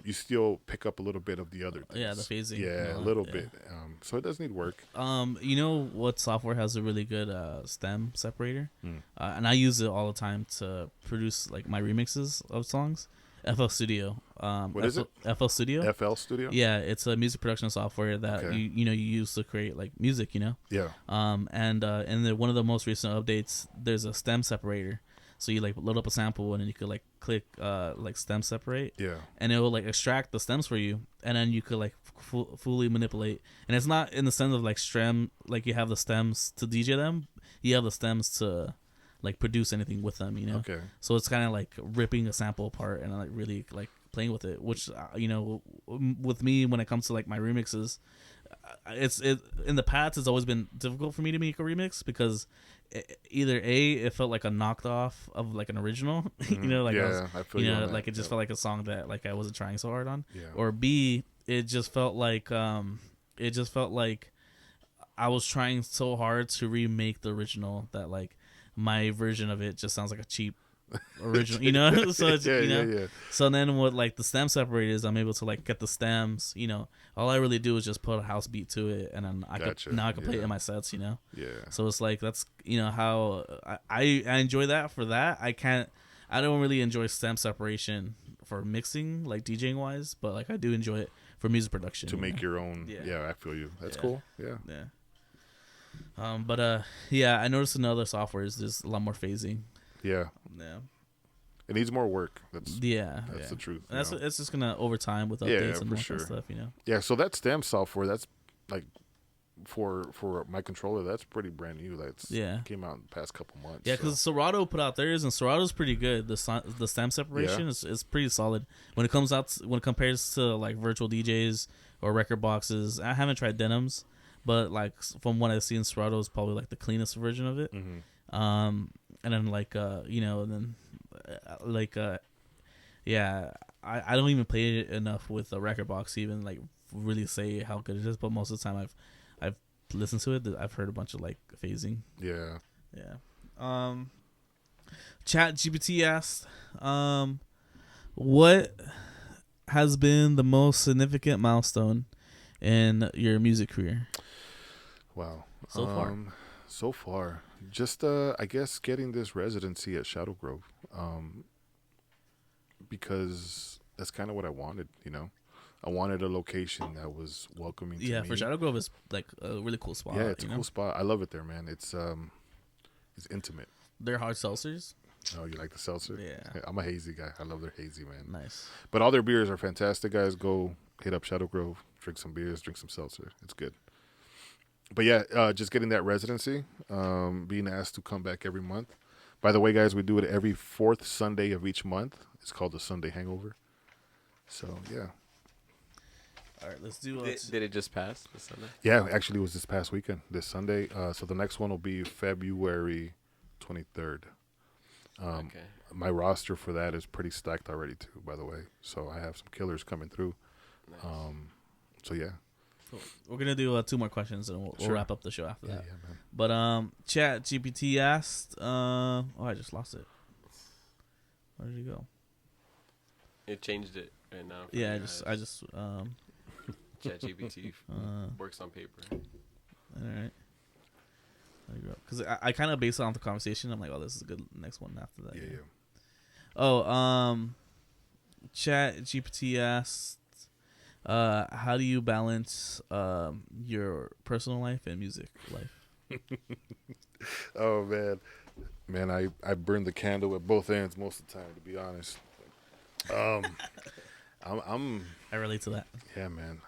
you still pick up a little bit of the other things. Yeah, the phasing. Yeah, a little bit. So it does need work. You know what software has a really good stem separator? And I use it all the time to produce like my remixes of songs. FL Studio. What is it? FL Studio. FL Studio? Yeah, it's a music production software that you use to create like music, you know? Yeah. And in one of the most recent updates, there's a stem separator. So you like load up a sample and then you could like click like stem separate. Yeah. And it will like extract the stems for you, and then you could like fully manipulate. And it's not in the sense of like stem, like you have the stems to DJ them. You have the stems to like produce anything with them, you know. Okay. So it's kind of like ripping a sample apart and like really like playing with it, which you know, with me when it comes to like my remixes, it's in the past it's always been difficult for me to make a remix because either it felt like a knocked off of like an original, you know, like I feel you know, like it just felt like a song that like I wasn't trying so hard on, or B, it just felt like I was trying so hard to remake the original that like my version of it just sounds like a cheap original, you know. So it's, you know, so then with like the stem separators, I'm able to like get the stems, you know. All I really do is just put a house beat to it, and then I can play it in my sets, you know. Yeah. So it's like that's, you know, how I enjoy that. For that I don't really enjoy stem separation for mixing, like DJing wise, but like I do enjoy it for music production. To make your own. Yeah, I feel you. That's cool. Yeah. Yeah. I noticed in other softwares there's a lot more phasing. Yeah. Yeah. It needs more work. That's the truth. That's it's just gonna over time with updates and for that sure. stuff. Yeah. So that stem software, that's like for my controller, that's pretty brand new. That's came out in the past couple months. Yeah, because Serato put out theirs, and Serato's pretty good. The stem separation is pretty solid when it compares to like virtual DJs or record boxes. I haven't tried Denims, but like from what I've seen, Serato is probably like the cleanest version of it. Mm-hmm. And then I don't even play it enough with a record box to even like really say how good it is. But most of the time I've listened to it. I've heard a bunch of like phasing. Yeah. Chat GPT asked, what has been the most significant milestone in your music career? Wow. So far, just I guess getting this residency at Shadow Grove, because that's kind of what I wanted. I wanted a location that was welcoming to me. Yeah, for Shadow Grove is like a really cool spot. Yeah, it's a cool spot. I love it there, man. It's intimate. They're hard seltzers. Oh, you like the seltzer? Yeah. I'm a hazy guy. I love their hazy, man. Nice. But all their beers are fantastic, guys. Go hit up Shadow Grove, drink some beers, drink some seltzer. It's good. But yeah, just getting that residency, being asked to come back every month. By the way, guys, we do it every fourth Sunday of each month. It's called the Sunday Hangover. So, yeah. All right, let's do Did it just pass this Sunday? Yeah, actually it was this past weekend, this Sunday. So the next one will be February 23rd. Okay. My roster for that is pretty stacked already too, by the way. So I have some killers coming through. Nice. So yeah. Cool. We're gonna do 2 more questions and we'll wrap up the show after that. Yeah, man. But Chat GPT asked, I just lost it. Where did it go? It changed it right now. Yeah, I just ChatGPT works on paper. All right. Because I kind of based it on the conversation. I'm like, oh, this is a good next one after that. Yeah. Oh, Chat GPT asked, how do you balance your personal life and music life? Oh man, I burn the candle at both ends most of the time, to be honest. I relate to that. Yeah, man.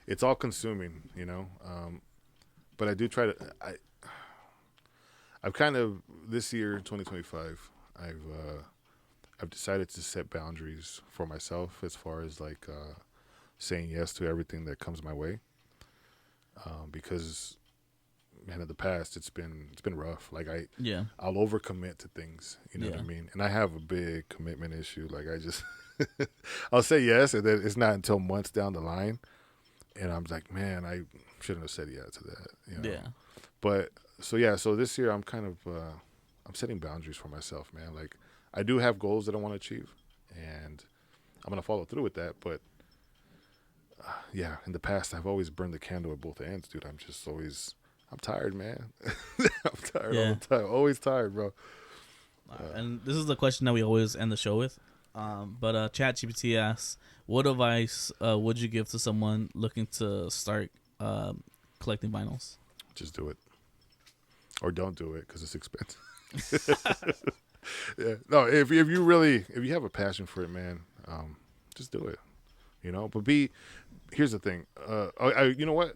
It's all consuming, but I do try to. I've kind of this year, 2025. I've decided to set boundaries for myself as far as like saying yes to everything that comes my way. Because, man, in the past it's been rough. Like I'll overcommit to things. You know what I mean? And I have a big commitment issue. Like I just. I'll say yes, and then it's not until months down the line, and I'm like, man, I shouldn't have said yes to that. Yeah. But so this year I'm kind of I'm setting boundaries for myself, man. Like I do have goals that I want to achieve, and I'm gonna follow through with that. But in the past I've always burned the candle at both ends, dude. I'm tired, man. I'm tired all the time. Always tired, bro. And this is the question that we always end the show with. But ChatGPT asks, what advice would you give to someone looking to start collecting vinyls? Just do it, or don't do it because it's expensive. Yeah, no. If you have a passion for it, man, just do it. But here's the thing. You know what?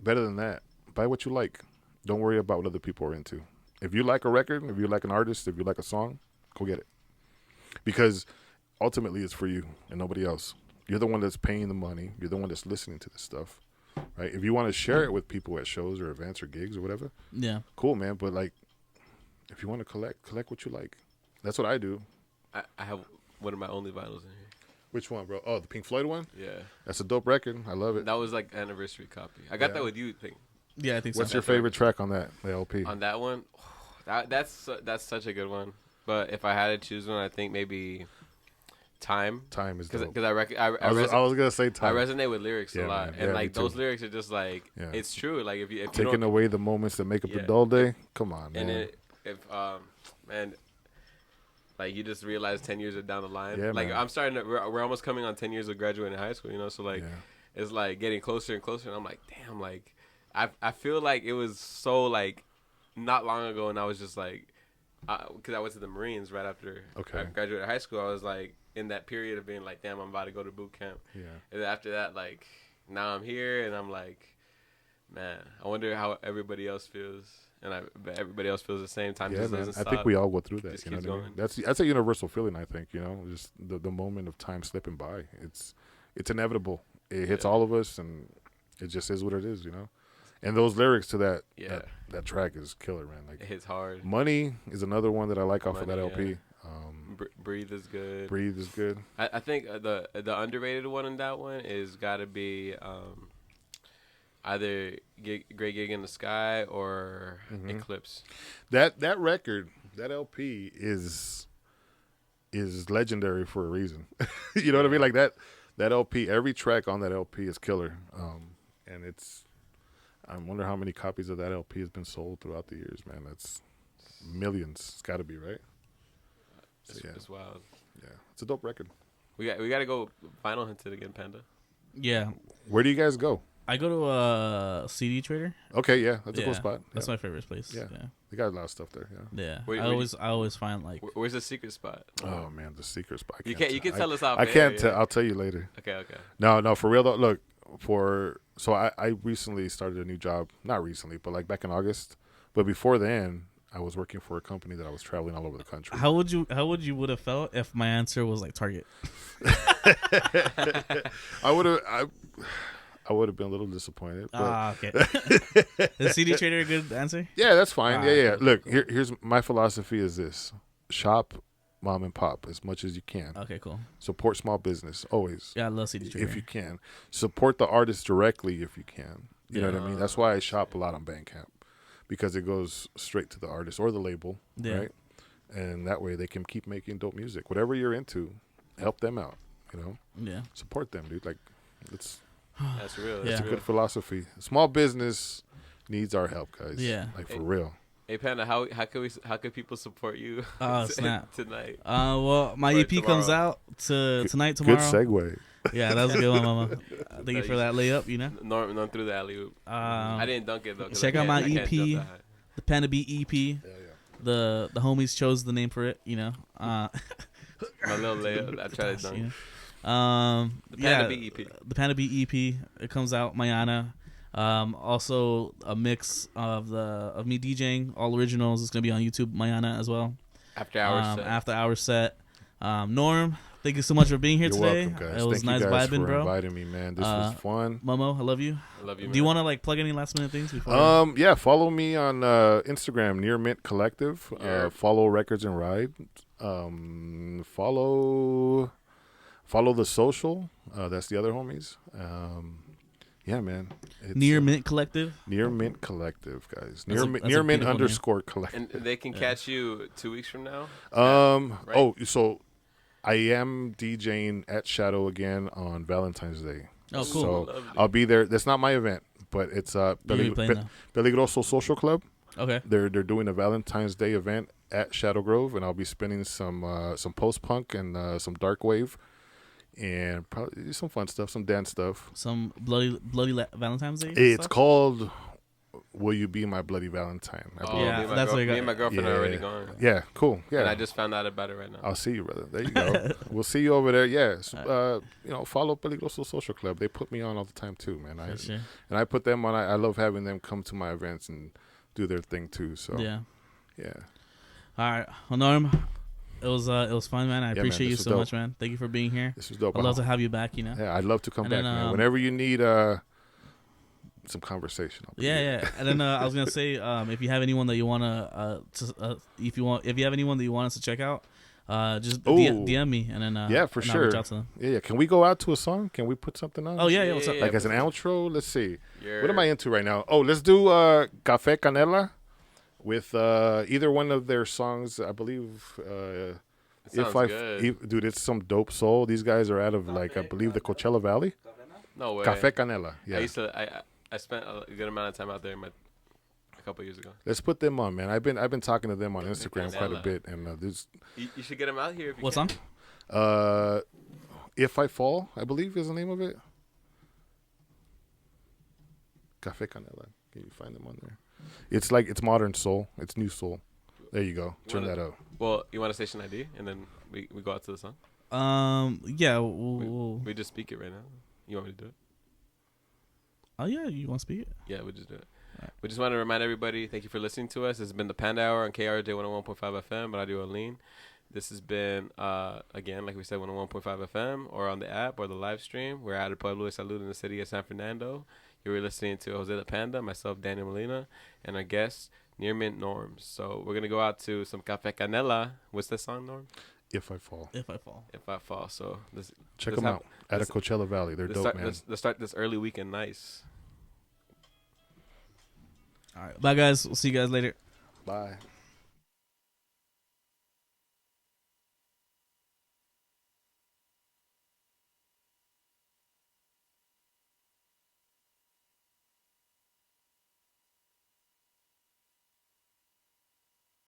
Better than that, buy what you like. Don't worry about what other people are into. If you like a record, if you like an artist, if you like a song, go get it. Because ultimately it's for you and nobody else. You're the one that's paying the money. You're the one that's listening to this stuff, right? If you want to share it with people at shows or events or gigs or whatever, cool, man. But like, if you want to collect what you like. That's what I do. I have one of my only vinyls in here. Which one, bro? Oh, the Pink Floyd one? Yeah. That's a dope record. I love it. That was like anniversary copy. I got that with you, Pink. Yeah, I think so. What's your favorite track on that, the LP? On that one, that's such a good one. But if I had to choose one, I think maybe Time. Time is dope. Because I was gonna say Time. I resonate with lyrics a lot, man. and like those lyrics are just like it's true. Like if you taking away the moments that make up a dull day, come on, man. And Like you just realize 10 years are down the line. Yeah, like man. I'm starting to. We're almost coming on 10 years of graduating high school. You know, so like it's like getting closer and closer. And I'm like, damn, like I feel like it was so like not long ago, and I was just like, because I went to the Marines right after I graduated high school. I was like in that period of being like, damn, I'm about to go to boot camp. Yeah. And after that, like now I'm here, and I'm like, man, I wonder how everybody else feels. And everybody else feels the same. Time just doesn't stop. I think we all go through that. Just you know keeps what I mean? going. That's a universal feeling. I think just the moment of time slipping by. It's inevitable. It hits all of us, and it just is what it is. And those lyrics to that track is killer, man. Like it hits hard. Money is another one that I like off of that LP. Breathe is good. Breathe is good. I think the underrated one in that one is got to be either Great Gig in the Sky or Eclipse. That record, that LP is legendary for a reason. You know what I mean? Like that LP, every track on that LP is killer. And I wonder how many copies of that LP has been sold throughout the years, man. That's millions. It's got to be, right? It's wild. Yeah, it's a dope record. We got to go Final Hunt it again, Panda. Yeah. Where do you guys go? I go to a CD trader. Okay, yeah, that's a cool spot. That's my favorite place. Yeah. They got a lot of stuff there. Yeah. I I always find like. Where's the secret spot? Oh man, the secret spot. You can tell us how. I can't tell. I'll tell you later. Okay. No, for real though. Look, so I recently started a new job. Not recently, but like back in August. But before then, I was working for a company that I was traveling all over the country. How would you would have felt if my answer was like Target? I would have been a little disappointed. Okay. Is CD trader a good answer? Yeah, that's fine. Yeah. Look, here's my philosophy is this: shop mom and pop as much as you can. Okay, cool. Support small business always. Yeah, I love CD trader if you can. Support the artist directly if you can. You know what I mean? That's why I shop a lot on Bandcamp, because it goes straight to the artist or the label, right? And that way they can keep making dope music. Whatever you're into, help them out. Yeah. Support them, dude. Like it's. That's real. That's a good philosophy. Small business needs our help, guys. Yeah. Like for real. Hey Panda, how can people support you snap. tonight? Well, my EP tomorrow. comes out tonight, tomorrow. Good segue. Yeah, that was a good one, Mama. Thank you for that layup. Norm threw the alley oop. I didn't dunk it though. Check out my EP, the Panda Beat EP. Yeah. The homies chose the name for it. My little layup. I tried to dunk. The Panda Beat EP. The Panda Beat EP. It comes out Mayana. Also a mix of me DJing all originals. It's gonna be on YouTube Mayana as well. After hours set. Norm, thank you so much for being here today. Welcome, guys. It was Thank nice you guys vibing, for bro. Inviting me, man. This was fun. Momo, I love you. I love you. Man. Do you want to plug any last minute things before? Yeah. Follow me on Instagram, Near Mint Collective. Follow Records and Ride. Follow the social. That's the other homies. Yeah, man. It's, Near Mint Collective. Near Mint Collective, guys. That's Near Mint beautiful _ Collective. And they can catch you 2 weeks from now. Right? Oh, so I am DJing at Shadow again on Valentine's Day. Oh, cool. So I'll be there. That's not my event, but it's Peligroso Social Club. Okay. They're doing a Valentine's Day event at Shadow Grove, and I'll be spinning some post punk and some dark wave. And probably some fun stuff, some dance stuff. Some bloody Valentine's Day. It's stuff? called "Will You Be My Bloody Valentine?" I believe. Yeah, that's what you got. Me and my girlfriend are already going. Yeah, cool. Yeah, and I just found out about it right now. I'll see you, brother. There you go. We'll see you over there. Yes, follow Peligroso Social Club. They put me on all the time too, man. Sure. And I put them on. I love having them come to my events and do their thing too. So yeah. All right, well, Norm. It was fun, man. I appreciate you so much, man. Thank you for being here. This was dope. I'd love to have you back, Yeah, I'd love to come back, man. Whenever you need some conversation. Yeah. And then I was gonna say, if you have anyone that you wanna, if you have anyone that you want us to check out, just DM me, and then for sure. I'll reach out to them. Yeah. Can we go out to a song? Can we put something on? Oh yeah. What's up? Like as an outro? Let's see. What am I into right now? Oh, let's do Café Canela. With either one of their songs, I believe. Dude, it's some dope soul. These guys are out of I believe the Coachella Valley. No way. Café Canela. Yeah. I spent a good amount of time out there a couple years ago. Let's put them on, man. I've been talking to them on Instagram quite a bit, and you should get them out here. If you what can. song? If I Fall, I believe is the name of it. Cafe Canela. Can you find them on there? It's modern soul. It's new soul. There you go. Turn that up. Well, you want a station ID, and then we go out to the song. Yeah. We just speak it right now. You want me to do it? Oh yeah, you want to speak it? Yeah, we just do it. Right. We just want to remind everybody, thank you for listening to us. This has been the Panda Hour on KRJ 101.5 FM, but I do Aline. This has been, again, like we said, 101.5 FM, or on the app, or the live stream. We're at Pueblo de Salud in the city of San Fernando. You were listening to Jose the Panda, myself, Daniel Molina, and our guest, Near Mint Norms. So we're going to go out to some Cafe Canela. What's that song, Norm? If I Fall. If I Fall. If I Fall. So check them out at Coachella Valley. They're dope, man. Let's start this early weekend nice. All right. Bye, guys. We'll see you guys later. Bye.